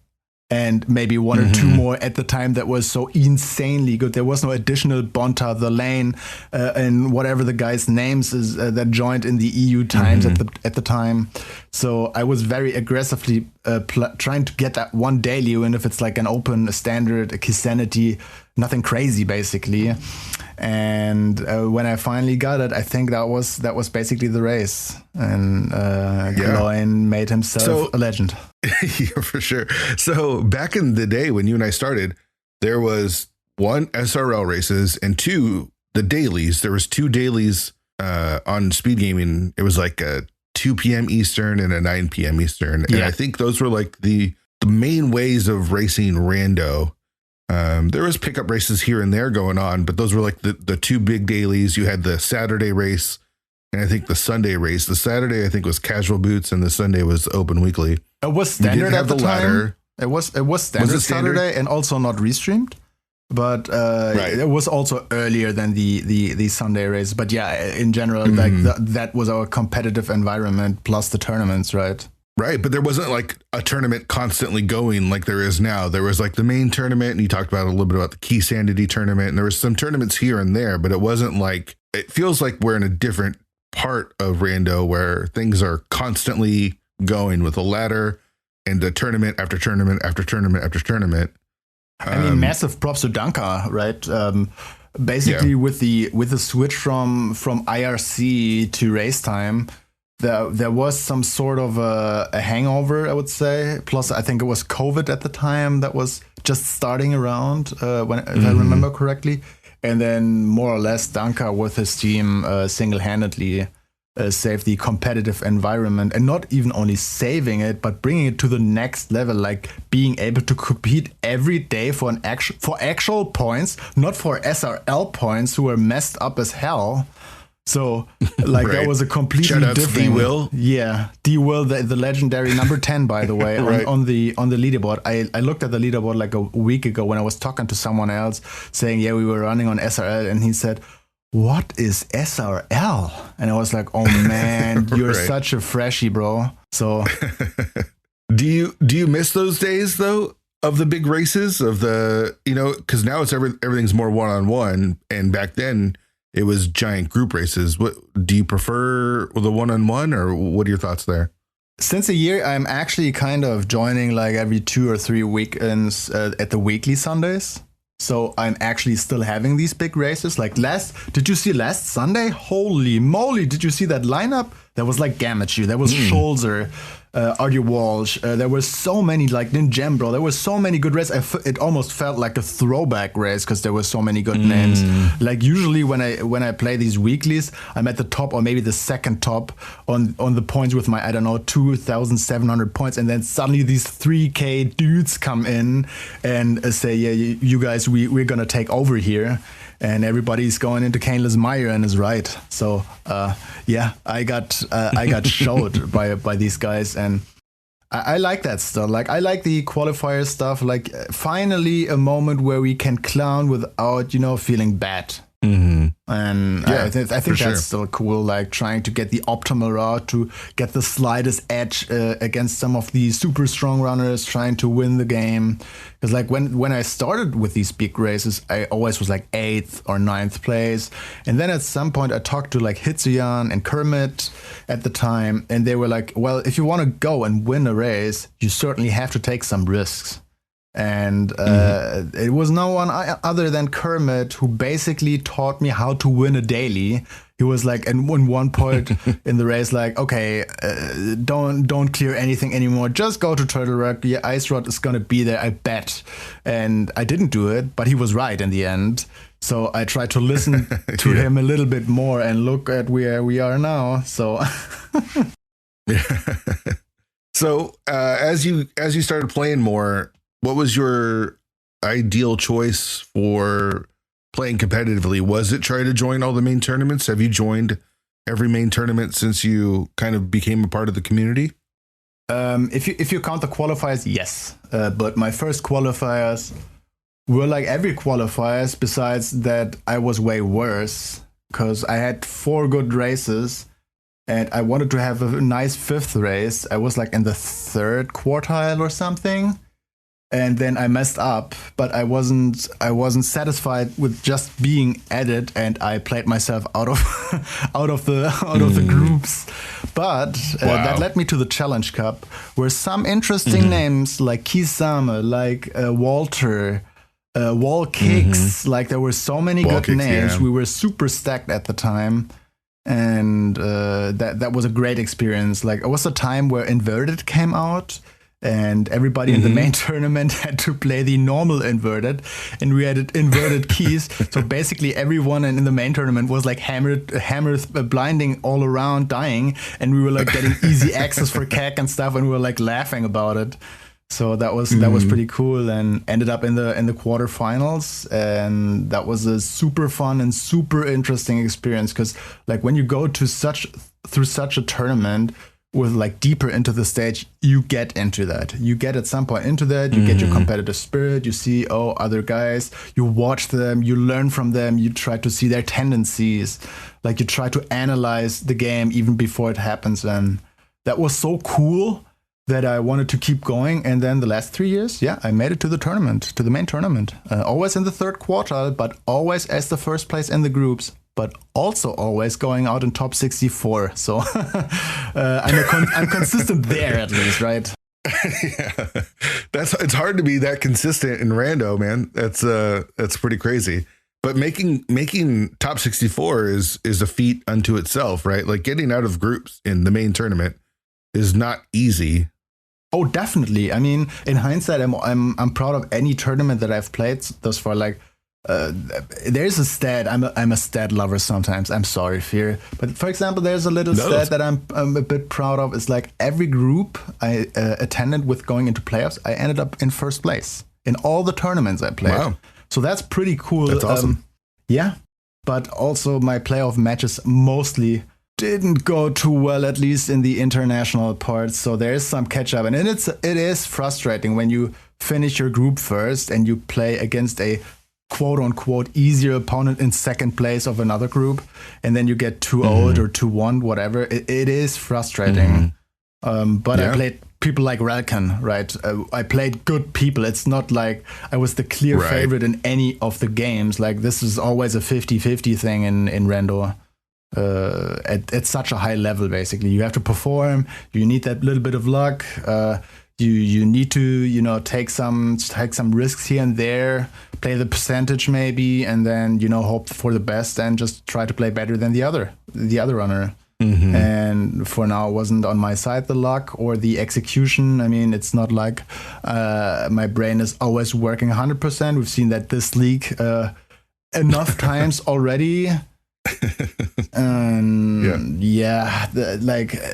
and maybe one or two more at the time that was so insanely good. There was no additional Bonta, the lane, and whatever the guy's names is that joined in the EU times at the time. So I was very aggressively trying to get that one daily, even if it's like an open, a standard, a Kisanity, nothing crazy basically. And when I finally got it, I think that was basically the race, and Gloin made himself a legend. Yeah, for sure. So back in the day when you and I started, there was one SRL races and two the dailies. There was two dailies on speed gaming. It was like a 2 p.m. Eastern and a 9 p.m. Eastern, and I think those were like the main ways of racing rando. There was pickup races here and there going on, but those were like the two big dailies. You had the Saturday race and I think the Sunday race. The Saturday, I think, was casual boots and the Sunday was open weekly. It was standard at the time. It was standard Saturday and also not restreamed, but it was also earlier than the Sunday race. But yeah, in general, like that was our competitive environment plus the tournaments, right? Right, but there wasn't like a tournament constantly going like there is now. There was like the main tournament, and you talked about a little bit about the Key Sanity tournament, and there was some tournaments here and there, but it wasn't like, it feels like we're in a different part of Rando where things are constantly going with a ladder and a tournament after tournament after tournament after tournament. I mean, massive props to Danka, right? Basically, with the switch from IRC to race time, there was some sort of a hangover, I would say. Plus, I think it was COVID at the time that was just starting around, if I remember correctly. And then more or less, Danka with his team single-handedly saved the competitive environment, and not even only saving it, but bringing it to the next level, like being able to compete every day for actual points, not for SRL points who were messed up as hell. So, like, that was a completely different. D-Will. Yeah, D-Will, the legendary number 10, by the way, on the leaderboard. I looked at the leaderboard like a week ago when I was talking to someone else saying, yeah, we were running on SRL, and he said, what is SRL? And I was like, oh man, you're such a freshie, bro. So, do you miss those days though of the big races of the, you know, because now it's everything's more one-on-one, and back then it was giant group races. What do you prefer, the one-on-one, or what are your thoughts there? Since a year, I'm actually kind of joining like every 2 or 3 weekends at the weekly Sundays. So I'm actually still having these big races. Like did you see last Sunday? Holy moly, did you see that lineup? There was like Gamachu, there was Scholzer, Artie Walsh. There were so many, like Ninjambro. There were so many good races. It almost felt like a throwback race because there were so many good names. Like usually when I play these weeklies, I'm at the top or maybe the second top on the points with my, I don't know, 2,700 points. And then suddenly these 3K dudes come in and say, yeah, you guys, we're going to take over here. And everybody's going into Caneless Mire and is right. So I got showed by these guys, and I like that stuff. Like I like the qualifier stuff. Like finally a moment where we can clown without feeling bad. And Yeah, I think for sure. that's still cool, like trying to get the optimal route to get the slightest edge against some of the super strong runners, trying to win the game. Because like when I started with these big races, I always was like 8th or 9th place. And then at some point I talked to like Hitsuyan and Kermit at the time, and they were like, well, if you want to go and win a race, you certainly have to take some risks. And it was no one other than Kermit who basically taught me how to win a daily. He was like, and in one point in the race, like, okay, don't clear anything anymore. Just go to Turtle Rock. Your ice rod is gonna be there, I bet. And I didn't do it, but he was right in the end. So I tried to listen to him a little bit more, and look at where we are now. So. So as you started playing more, what was your ideal choice for playing competitively? Was it try to join all the main tournaments? Have you joined every main tournament since you kind of became a part of the community? If you count the qualifiers, yes. But my first qualifiers were like every qualifiers, besides that I was way worse because I had 4 good races and I wanted to have a nice 5th race. I was like in the 3rd quartile or something. And then I messed up, but I wasn't satisfied with just being at it, and I played myself out of the groups. But that led me to the Challenge Cup, where some interesting names like Kisame, like Walter, Wall Kicks, like there were so many good names. Yeah. We were super stacked at the time, and that was a great experience. Like it was a time where Inverted came out. And everybody in the main tournament had to play the normal inverted, and we had inverted keys. So basically, everyone in the main tournament was like hammered, blinding all around, dying, and we were like getting easy access for CAC and stuff, and we were like laughing about it. So that was pretty cool, and ended up in the quarterfinals, and that was a super fun and super interesting experience because like when you go to through such a tournament. With like deeper into the stage, you get into that. You get at some point into that, you get your competitive spirit, you see, other guys, you watch them, you learn from them, you try to see their tendencies, like you try to analyze the game even before it happens. And that was so cool that I wanted to keep going. And then the last 3 years, I made it to the tournament, to the main tournament. Always in the 3rd quartile, but always as the first place in the groups. But also always going out in top 64. So I'm consistent there at least, right? Yeah, it's hard to be that consistent in rando, man. That's pretty crazy. But making top 64 is a feat unto itself, right? Like getting out of groups in the main tournament is not easy. Oh, definitely. I mean, in hindsight, I'm proud of any tournament that I've played thus far. Like. There's a stat. I'm a stat lover sometimes. I'm sorry, Fear. But for example, there's a little stat that I'm a bit proud of. It's like every group I attended with going into playoffs, I ended up in 1st place in all the tournaments I played. Wow. So that's pretty cool. That's awesome. Yeah. But also my playoff matches mostly didn't go too well, at least in the international parts. So there's some catch up. And it is frustrating when you finish your group first and you play against a quote-unquote easier opponent in 2nd place of another group, and then you get 2-0 or 2-1, whatever. It is frustrating. But I played people like Relkan, right? I played good people. It's not like I was the clear favorite in any of the games. Like this is always a 50-50 thing in Rando. At such a high level, basically. You have to perform. You need that little bit of luck. You need to, take some risks here and there, play the percentage maybe, and then, hope for the best and just try to play better than the other runner. And for now, it wasn't on my side, the luck or the execution. I mean, it's not like my brain is always working 100%. We've seen that this league enough times already. And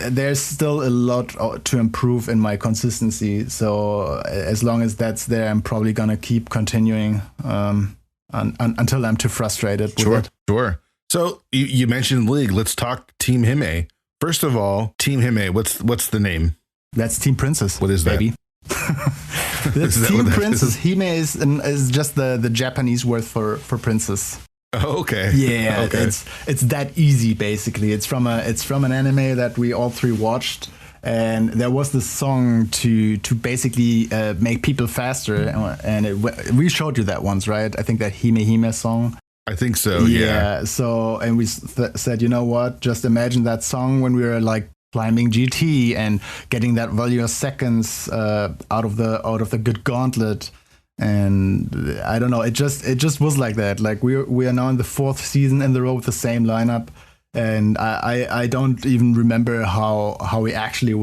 there's still a lot to improve in my consistency. So as long as that's there, I'm probably gonna keep continuing until I'm too frustrated with it. Sure. So you mentioned league. Let's talk Team Hime. First of all, Team Hime. What's the name? That's Team Princess. What is that? Baby? That's Team Princess. Hime is just the Japanese word for princess. Oh, okay. Yeah, Okay. it's that easy basically. It's from an anime that we all three watched, and there was this song to basically make people faster, and we showed you that once, right? I think that Hime Hime song. I think so. Yeah. So, and we said, you know what? Just imagine that song when we were like climbing GT and getting that value of seconds out of the good gauntlet. And I don't know, it just was like that. Like we are now in the 4th season in the row with the same lineup, and I don't even remember how we actually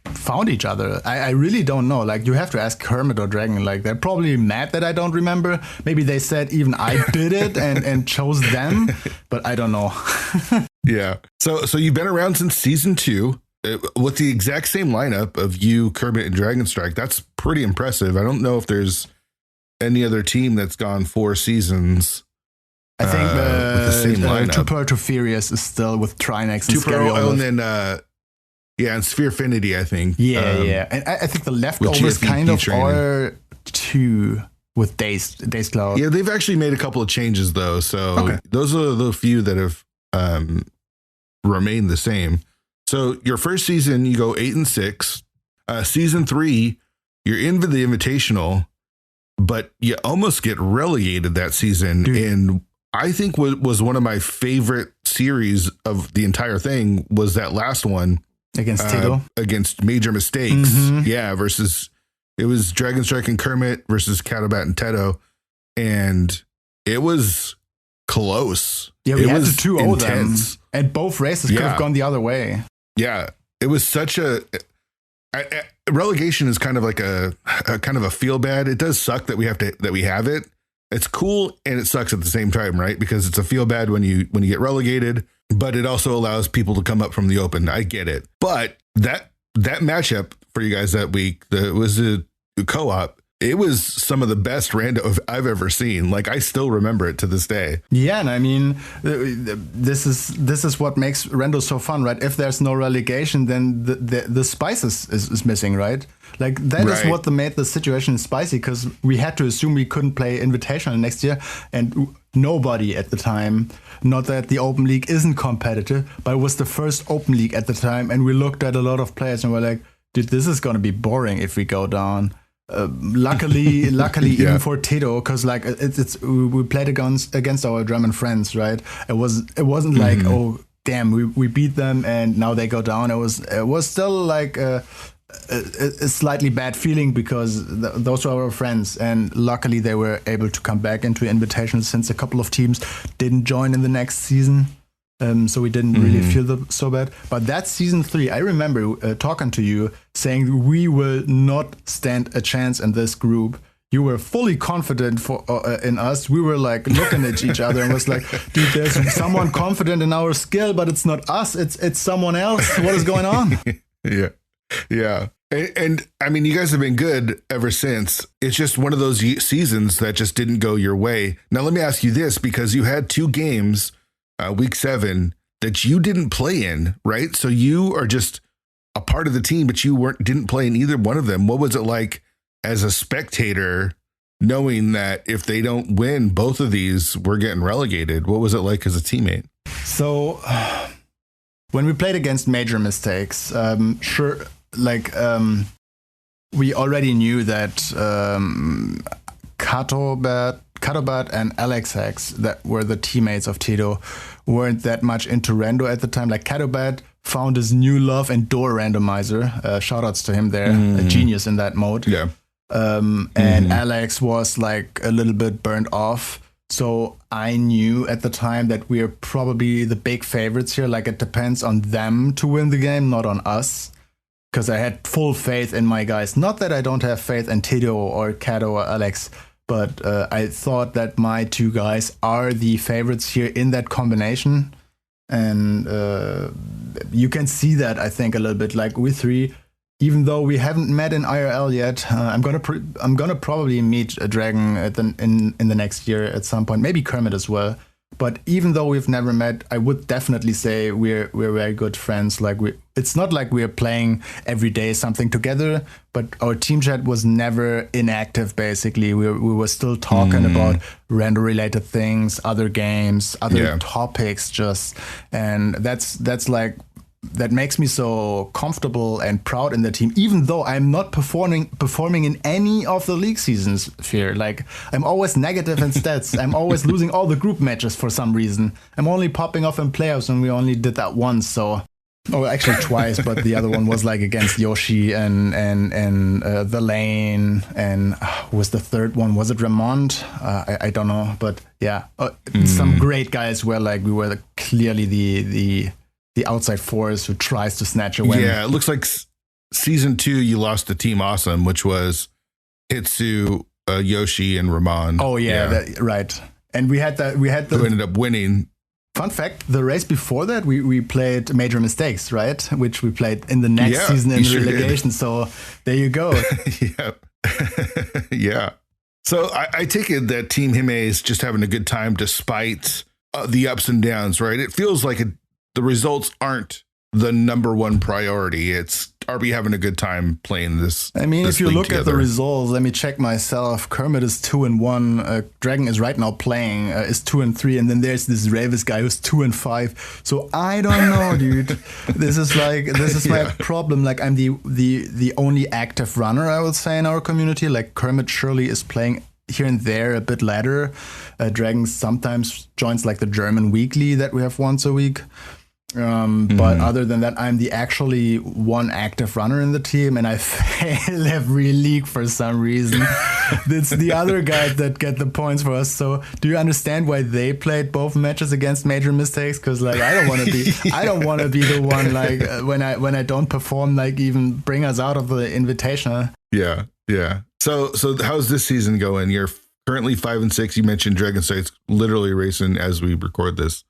found each other. I really don't know. Like you have to ask Kermit or Dragon. Like they're probably mad that I don't remember. Maybe they said even I did it and chose them, but I don't know. Yeah. So you've been around since season 2. With the exact same lineup of you, Kermit, and Dragon Strike. That's pretty impressive. I don't know if there's any other team that's gone 4 seasons. I think with the same lineup. Two Pearl to Furious is still with Trinex and Scary, and then and Spherefinity, I think. Yeah. And I think the leftovers kind of are 2 with Days Cloud. Yeah, they've actually made a couple of changes though. So those are the few that have remained the same. So your first season, you go 8-6. Season 3, you're in the Invitational, but you almost get relegated that season. Dude. And I think what was one of my favorite series of the entire thing was that last one against Tito, against Major Mistakes. Mm-hmm. Yeah, it was Dragon Strike and Kermit versus Catobat and Teto, and it was close. Yeah, we had to 2-0 them, and both races could have gone the other way. Yeah, it was such a relegation is kind of like a kind of a feel bad. It does suck that we have it. It's cool and it sucks at the same time, right? Because it's a feel bad when you get relegated, but it also allows people to come up from the open. I get it, but that matchup for you guys that week, was a co-op. It was some of the best rando I've ever seen. Like I still remember it to this day. Yeah, and I mean, this is what makes rando so fun, right? If there's no relegation, then the spice is missing, right? Like that is what made the situation spicy, because we had to assume we couldn't play Invitational next year, and nobody at the time. Not that the Open League isn't competitive, but it was the first Open League at the time, and we looked at a lot of players and we're like, dude, this is going to be boring if we go down. Luckily, even for Tito, because like we played against our German friends, right? It wasn't like, oh damn, we beat them and now they go down. It was still like a slightly bad feeling, because those were our friends, and luckily they were able to come back into Invitational since a couple of teams didn't join in the next season. So we didn't really feel so bad. But that season 3, I remember talking to you saying we will not stand a chance in this group. You were fully confident in us. We were like looking at each other and was like, dude, there's someone confident in our skill, but it's not us. It's someone else. What is going on? Yeah. And I mean, you guys have been good ever since. It's just one of those seasons that just didn't go your way. Now, let me ask you this, because you had 2 games week 7 that you didn't play in, right? So you are just a part of the team, but you didn't play in either one of them. What was it like as a spectator, knowing that if they don't win both of these, we're getting relegated? What was it like as a teammate? So when we played against Major Mistakes, we already knew that Catobat and Alex Hex, that were the teammates of Tito, weren't that much into rando at the time. Like Catobat found his new love in door randomizer. Shoutouts to him there, a genius in that mode. Yeah. And Alex was like a little bit burnt off. So I knew at the time that we are probably the big favorites here. Like it depends on them to win the game, not on us. Because I had full faith in my guys. Not that I don't have faith in Tito or Cato or Alex, but I thought that my 2 guys are the favorites here in that combination. And you can see that, I think, a little bit. Like we 3, even though we haven't met in IRL yet, I'm gonna probably meet a Dragon in the next year at some point. Maybe Kermit as well. But even though we've never met, I would definitely say we're very good friends. Like it's not like we're playing every day something together, but our team chat was never inactive. Basically, we were still talking about random related things, other games, other topics, and that's like. That makes me so comfortable and proud in the team, even though I'm not performing in any of the league seasons. Fear, like I'm always negative in stats. I'm always losing all the group matches for some reason. I'm only popping off in playoffs, and we only did that once. So, actually twice, but the other one was like against Yoshi and the lane, and who was the third one? Was it Ramond? I don't know, but yeah, some great guys were like we were clearly the outside force who tries to snatch a win. Yeah, it looks like season 2 you lost to Team Awesome, which was Hitsu, Yoshi, and Ramon. Oh yeah. Right. And we had who ended up winning. Fun fact: the race before that, we played Major Mistakes, right? Which we played in the next season in relegation. So there you go. Yeah, yeah. So I take it that Team Hime is just having a good time despite the ups and downs, right? It feels like the results aren't the number one priority. It's, are we having a good time playing this? I mean, if you look at the results, let me check myself. Kermit is 2-1. Dragon is right now playing, is 2-3. And then there's this Rayvis guy who's 2-5. So I don't know, dude. This is my problem. Like I'm the only active runner, I would say, in our community. Like Kermit surely is playing here and there a bit later. Dragon sometimes joins like the German weekly that we have once a week. But other than that, I'm the actually one active runner in the team, and I fail every league for some reason. It's the other guys that get the points for us. So do you understand why they played both matches against Major Mistakes? Because like I don't want to be the one like when I don't perform, like even bring us out of the Invitational. Yeah. So how's this season going? You're currently 5-6. You mentioned Dragon Sight's literally racing as we record this.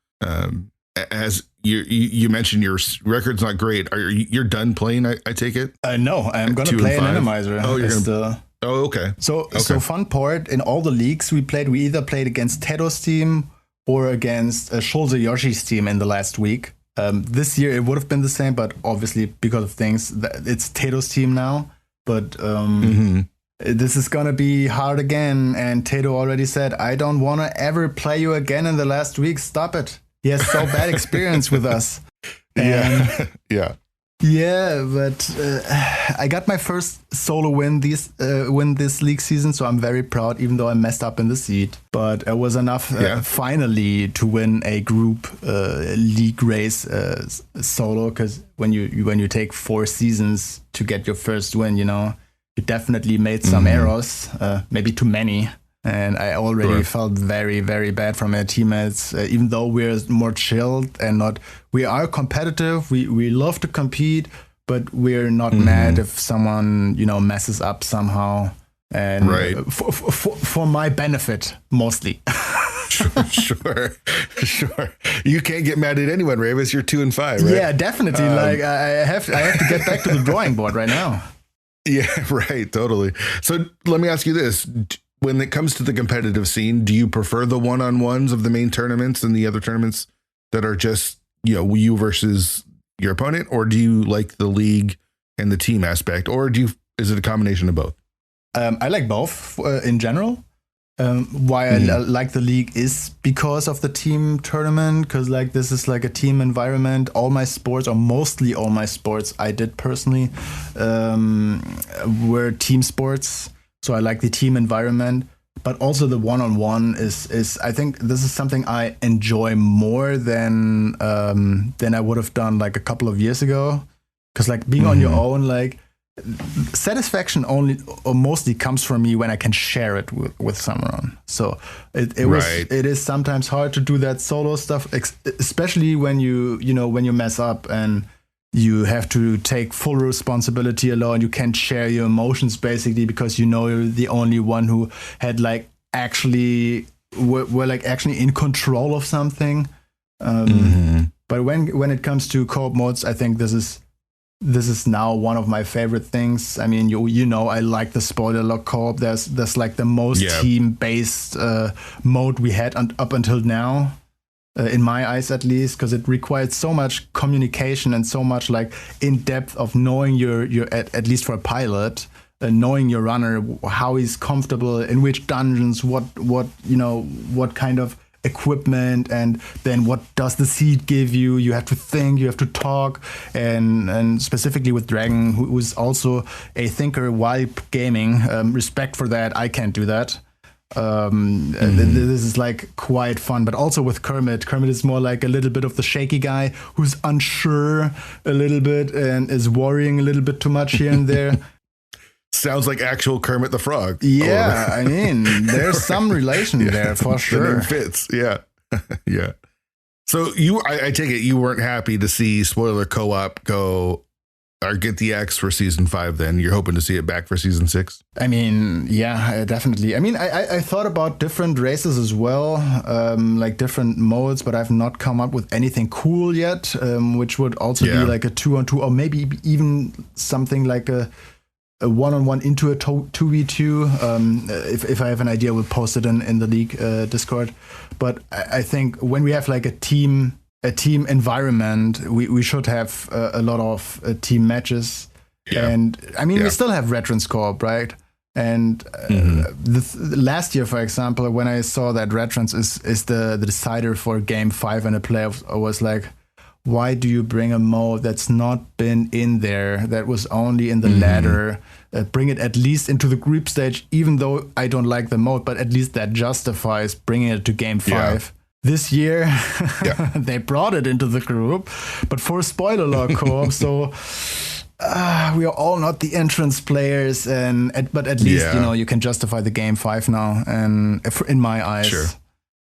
As you mentioned, your record's not great. You're done playing? I take it. No, I'm gonna play an Animizer. Oh, you're gonna. Oh, okay. So fun part, in all the leagues we either played against Tedo's team or against Schulze Yoshi's team in the last week. This year it would have been the same, but obviously because of things, it's Tedo's team now. But this is gonna be hard again. And Tedo already said, I don't want to ever play you again in the last week. Stop it. He has so bad experience with us. Yeah, but I got my first solo win this league season, so I'm very proud, even though I messed up in the seed. But it was enough finally to win a group league race solo, because when you take 4 seasons to get your first win, you definitely made some errors, maybe too many. And I already felt very, very bad from my teammates, even though we're more chilled and we are competitive. We love to compete, but we're not mad if someone, messes up somehow. And for my benefit, mostly. Sure. You can't get mad at anyone, Rayvis. You're 2-5, right? Yeah, definitely. I have to get back to the drawing board right now. Yeah, right. Totally. So let me ask you this. When it comes to the competitive scene, do you prefer the one-on-ones of the main tournaments and the other tournaments that are just, you versus your opponent? Or do you like the league and the team aspect? Or is it a combination of both? I like both in general. Why I like the league is because of the team tournament, because like this is like a team environment. All my sports, or mostly all my sports I did personally, were team sports. So I like the team environment, but also the one-on-one is I think this is something I enjoy more than I would have done like a couple of years ago. Because like being on your own, like satisfaction only or mostly comes from me when I can share it with someone. So it is sometimes hard to do that solo stuff, especially when you mess up and you have to take full responsibility alone. You can't share your emotions basically because you're the only one who had like actually were like actually in control of something. But when it comes to co-op modes, I think this is now one of my favorite things. I mean, I like the spoiler lock co-op. There's like the most team-based mode we had up until now. in my eyes at least, because it required so much communication and so much like in depth of knowing your at least for a pilot, knowing your runner, how he's comfortable in which dungeons, what kind of equipment, and then what does the seed give you. You have to think, you have to talk, and specifically with Dragon, who is also a thinker while gaming, respect for that. I can't do that. This is like quite fun, but also with Kermit is more like a little bit of the shaky guy who's unsure a little bit and is worrying a little bit too much here and there. Sounds like actual Kermit the Frog. Yeah, I mean, there's some relation there for sure. The name fits. Yeah. Yeah. So I take it you weren't happy to see Spoiler Co-op go or get the X for season 5 then. You're hoping to see it back for season 6? I mean, yeah, definitely. I mean, I thought about different races as well, like different modes, but I've not come up with anything cool yet, which would also be like a 2-on-2 or maybe even something like a 1-on-1 into a 2v2. If I have an idea, we'll post it in the League Discord. But I think when we have like a team environment, we should have a lot of team matches. Yeah. And I mean, we still have Veterans Co-op, right? And last year, for example, when I saw that Veterans is the decider for Game 5 in the playoffs, I was like, why do you bring a mode that's not been in there, that was only in the ladder? Bring it at least into the group stage, even though I don't like the mode, but at least that justifies bringing it to Game 5. Yeah. This year, they brought it into the group, but for spoiler log co-op, so we are all not the entrance players, but at least you can justify the Game 5 now, and in my eyes. Sure.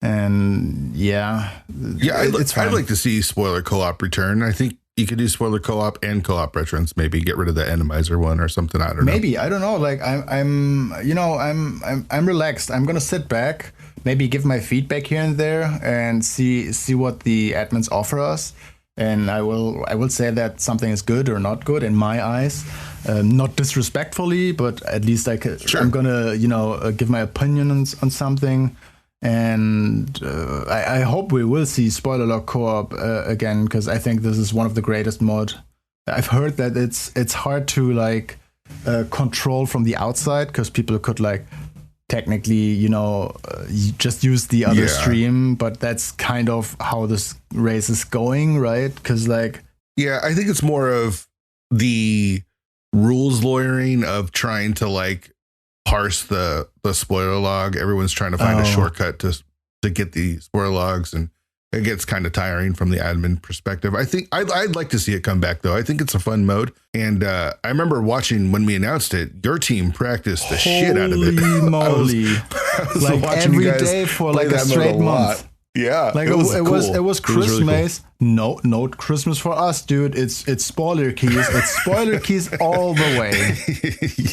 And I'd like to see spoiler co-op return. I think you could do spoiler co-op and co-op veterans. Maybe get rid of the Enemizer one or something. I don't know. Maybe I don't know. Like I'm relaxed. I'm gonna sit back, maybe give my feedback here and there, and see what the admins offer us. And I will say that something is good or not good in my eyes. Not disrespectfully, but at least I'm gonna give my opinion on something. And I hope we will see spoiler log co-op again, because I think this is one of the greatest mod. I've heard that it's hard to like control from the outside, because people could like technically just use the other stream, but that's kind of how this race is going, right? Because I think it's more of the rules lawyering of trying to like parse the spoiler log. Everyone's trying to find a shortcut to get the spoiler logs, and it gets kind of tiring from the admin perspective. I think I'd like to see it come back though. I think it's a fun mode, and I remember watching when we announced it, your team practiced the shit out of it. Holy moly! I was like every day for like a straight month. Yeah, like it was Christmas. Really cool. No Christmas for us, dude. It's spoiler keys. It's spoiler keys all the way.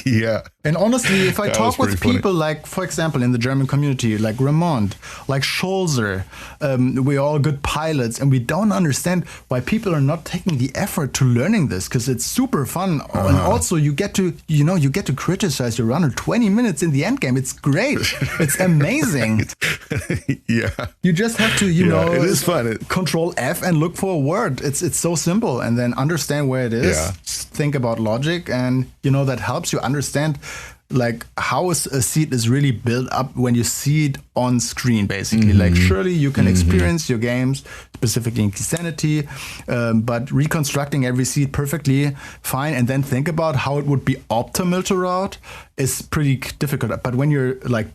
Yeah. And honestly, if I talk with people like, for example, in the German community, like Ramond, like Scholzer, we're all good pilots, and we don't understand why people are not taking the effort to learning this, because it's super fun. And also you get to criticize your runner 20 minutes in the end game. It's great. It's amazing. Yeah. You just have to, it is fun. Control F and look for a word. It's so simple, and then understand where it is. Yeah. Think about logic, and that helps you understand like how a seed is really built up when you see it on screen, basically. Like surely you can experience your games, specifically in Sanity, but reconstructing every seed perfectly fine, and then think about how it would be optimal to route is pretty difficult. But when you're like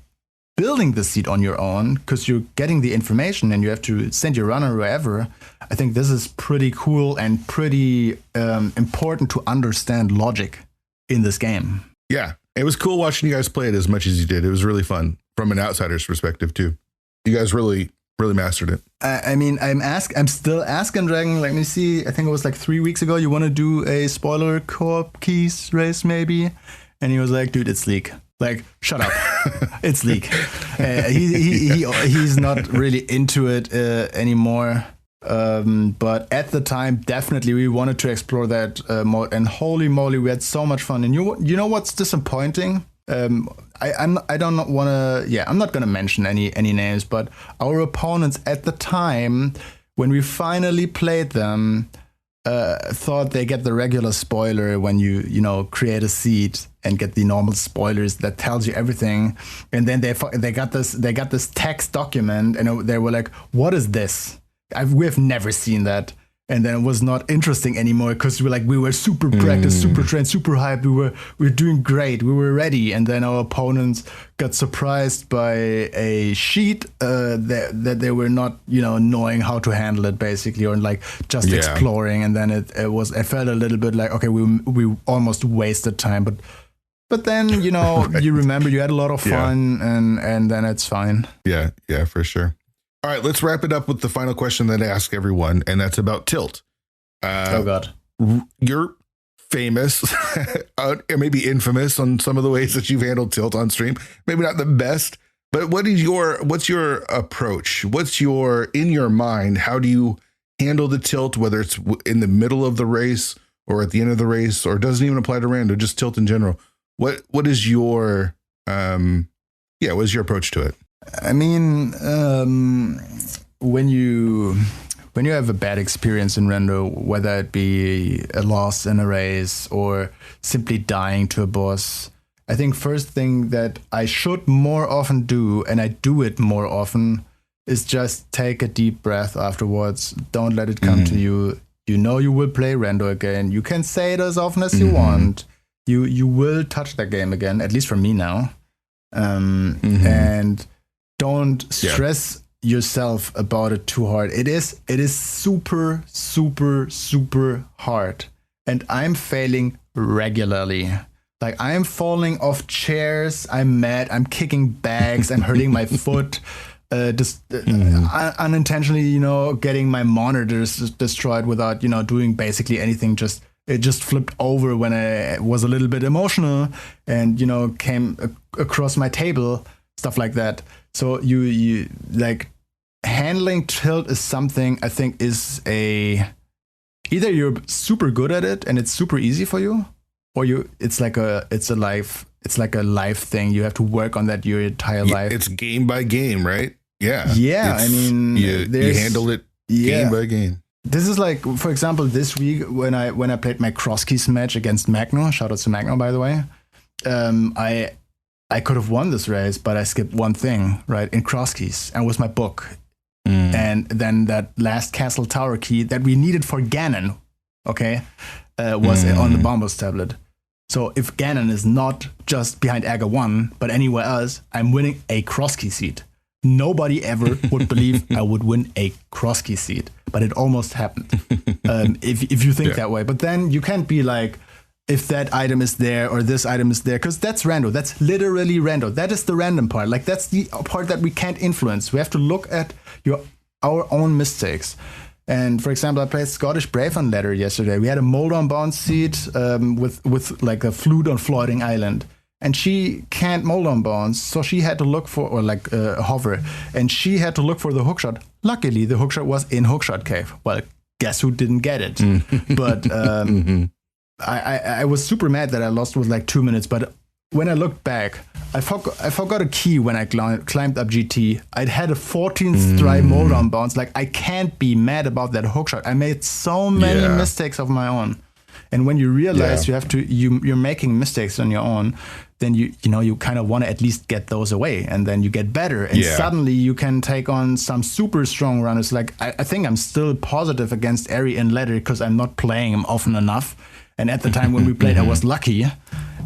building the seed on your own, because you're getting the information and you have to send your runner wherever, I think this is pretty cool and pretty important to understand logic in this game. Yeah, it was cool watching you guys play it as much as you did. It was really fun from an outsider's perspective too. You guys really mastered it. I mean, I'm still asking Dragon. Let me see. I think it was like 3 weeks ago. You want to do a spoiler co-op keys race maybe? And he was like, dude, it's League. Like, shut up. It's League. He's not really into it anymore. But at the time, definitely we wanted to explore that mode. And holy moly, we had so much fun. And you know what's disappointing? I don't want to. Yeah, I'm not gonna mention any names, but our opponents at the time when we finally played them thought they get the regular spoiler when you create a seed and get the normal spoilers that tells you everything, and then they got this text document and they were like, "What is this? We've never seen that." And then it was not interesting anymore because we were super practiced, super trained, super hyped. We were doing great. We were ready. And then our opponents got surprised by a sheet that they were not, knowing how to handle it basically, or just exploring. And then it felt a little bit like, okay, we almost wasted time. But then, you remember you had a lot of fun and then it's fine. Yeah, for sure. All right, let's wrap it up with the final question that I ask everyone, and that's about tilt. Oh, God. You're famous, or maybe infamous on some of the ways that you've handled tilt on stream. Maybe not the best, but what's your approach? In your mind, how do you handle the tilt, whether it's in the middle of the race or at the end of the race, or it doesn't even apply to rando, just tilt in general? What is your what's your approach to it? I mean, when you have a bad experience in rando, whether it be a loss in a race or simply dying to a boss, I think first thing that I should more often do, and I do it more often, is just take a deep breath afterwards. Don't let it come to you. You know you will play rando again. You can say it as often as you want. You will touch that game again, at least for me now. And don't stress yourself about it too hard. It is super, super, super hard. And I'm failing regularly. Like, I'm falling off chairs. I'm mad. I'm kicking bags. I'm hurting my foot. Unintentionally, getting my monitors destroyed without, doing basically anything. It just flipped over when I was a little bit emotional and, came across my table, stuff like that. So you handling tilt is something I think is either you're super good at it and it's super easy for you, or it's like a life thing. You have to work on that your entire life. It's game by game, right? Yeah. Yeah. I mean, you handle it game by game. This is like, for example, this week when I played my cross keys match against Magno. Shout out to Magno, by the way. I could have won this race, but I skipped one thing, right, in cross keys, and it was my book. And then that last castle tower key that we needed for Ganon, was on the Bombos tablet. So if Ganon is not just behind Aga 1, but anywhere else, I'm winning a cross key seat. Nobody ever would believe I would win a cross key seat, but it almost happened. If you think that way. But then you can't be like, if that item is there or this item is there, because that's rando. That's literally rando. That is the random part. Like, that's the part that we can't influence. We have to look at our own mistakes. And for example, I played Scottish Brave on ladder yesterday. We had a mold-on bounce seat with like a flute on floating island. And she can't mold on bounce, so she had to look for, hover, and she had to look for the hookshot. Luckily, the hookshot was in Hookshot Cave. Well, guess who didn't get it? But I was super mad that I lost with like 2 minutes. But when I looked back, I forgot a key when I climbed up GT. I'd had a 14th try mold on bounce. Like, I can't be mad about that hookshot. I made so many mistakes of my own. And when you realize you're making mistakes on your own, then you kind of want to at least get those away, and then you get better, and suddenly you can take on some super strong runners. Like, I think I'm still positive against Eri and ladder because I'm not playing him often enough. And at the time when we played, I was lucky.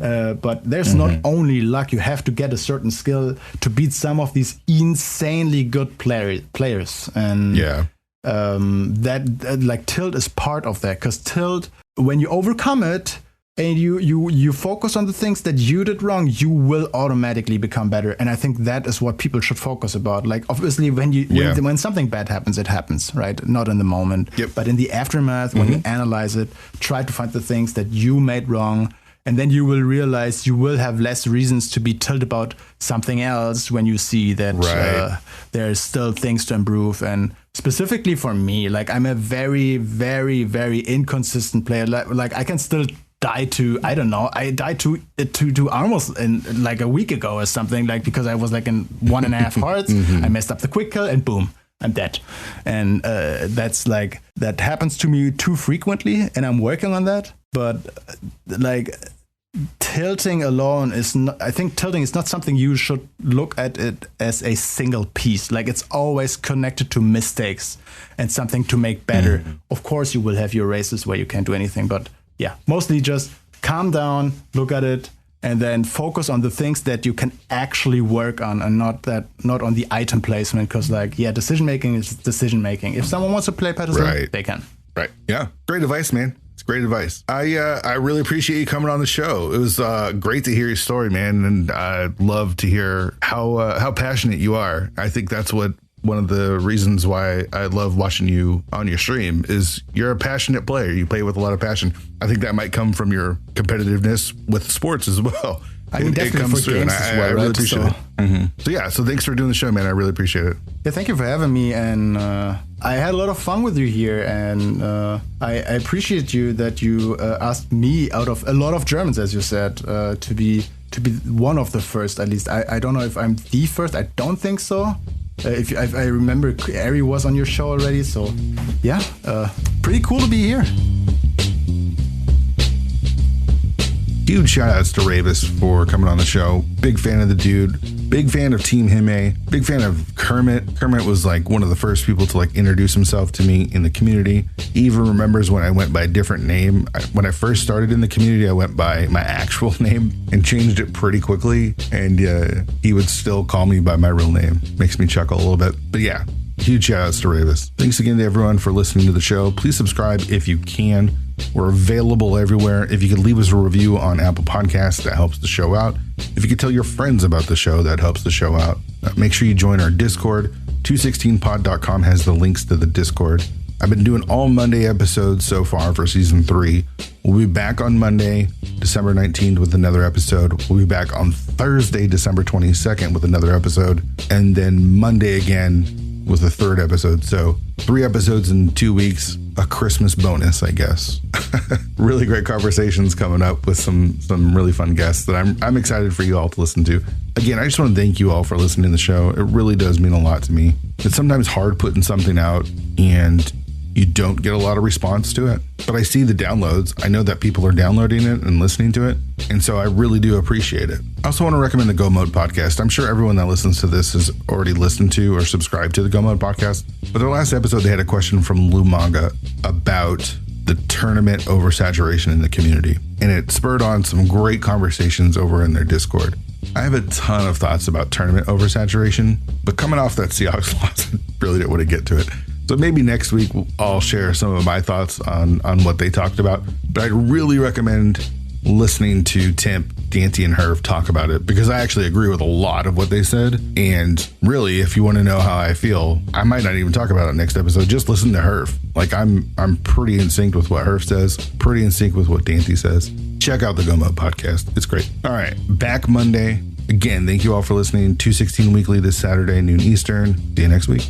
But there's not only luck; you have to get a certain skill to beat some of these insanely good players. And that like tilt is part of that, because tilt, when you overcome it and you focus on the things that you did wrong, you will automatically become better. And I think that is what people should focus about. Like, obviously, when something bad happens, it happens, right? Not in the moment, but in the aftermath, when you analyze it, try to find the things that you made wrong. And then you will realize you will have less reasons to be tilted about something else when you see that there's still things to improve. And specifically for me, like, I'm a very, very, very inconsistent player. Like I can still died to, I don't know, I died to almost in like a week ago or something, like because I was like in 1.5 hearts. I messed up the quick kill and boom, I'm dead. And that's like, that happens to me too frequently, and I'm working on that. But like tilting alone is not, I think tilting is not something you should look at it as a single piece. Like it's always connected to mistakes and something to make better. Of course you will have your races where you can't do anything, but yeah, mostly just calm down, look at it, and then focus on the things that you can actually work on, and not on the item placement. Because like, yeah, decision making is decision making. If someone wants to play Patterson, they can. Right. Yeah. Great advice, man. It's great advice. I really appreciate you coming on the show. It was great to hear your story, man, and I'd love to hear how passionate you are. I think that's what one of the reasons why I love watching you on your stream is you're a passionate player. You play with a lot of passion. I think that might come from your competitiveness with sports as well. I mean, definitely comes for games as well, I really appreciate it. So thanks for doing the show, man. I really appreciate it. Yeah, thank you for having me. And I had a lot of fun with you here. And I appreciate you that you asked me, out of a lot of Germans, as you said, to be one of the first, at least. I don't know if I'm the first. I don't think so. If I remember, Ari was on your show already. So yeah, pretty cool to be here. Huge shout outs to Rayvis for coming on the show. Big fan of the dude. Big fan of Team Hime. Big fan of Kermit. Kermit was like one of the first people to like introduce himself to me in the community. He even remembers when I went by a different name. When I first started in the community, I went by my actual name and changed it pretty quickly. And he would still call me by my real name. Makes me chuckle a little bit. But yeah, huge shout outs to Rayvis. Thanks again to everyone for listening to the show. Please subscribe if you can. We're available everywhere. If you could leave us a review on Apple Podcasts, that helps the show out. If you could tell your friends about the show, that helps the show out. Make sure you join our Discord. 216pod.com has the links to the Discord. I've been doing all Monday episodes so far for season 3. We'll be back on Monday, December 19th with another episode. We'll be back on Thursday, December 22nd with another episode. And then Monday again with a third episode. So 3 episodes in 2 weeks, a Christmas bonus, I guess. Really great conversations coming up with some really fun guests that I'm excited for you all to listen to. Again, I just want to thank you all for listening to the show. It really does mean a lot to me. It's sometimes hard putting something out and you don't get a lot of response to it, but I see the downloads. I know that people are downloading it and listening to it, and so I really do appreciate it. I also want to recommend the Go Mode podcast. I'm sure everyone that listens to this has already listened to or subscribed to the Go Mode podcast, but their last episode, they had a question from Lou Manga about the tournament oversaturation in the community, and it spurred on some great conversations over in their Discord. I have a ton of thoughts about tournament oversaturation, but coming off that Seahawks loss, I really didn't want to get to it. So maybe next week I'll share some of my thoughts on what they talked about. But I'd really recommend listening to Temp, Dante, and Herv talk about it, because I actually agree with a lot of what they said. And really, if you want to know how I feel, I might not even talk about it next episode. Just listen to Herv. Like I'm pretty in sync with what Herv says, pretty in sync with what Dante says. Check out the Go Mode podcast. It's great. All right, back Monday. Again, thank you all for listening. 216 Weekly this Saturday, noon Eastern. See you next week.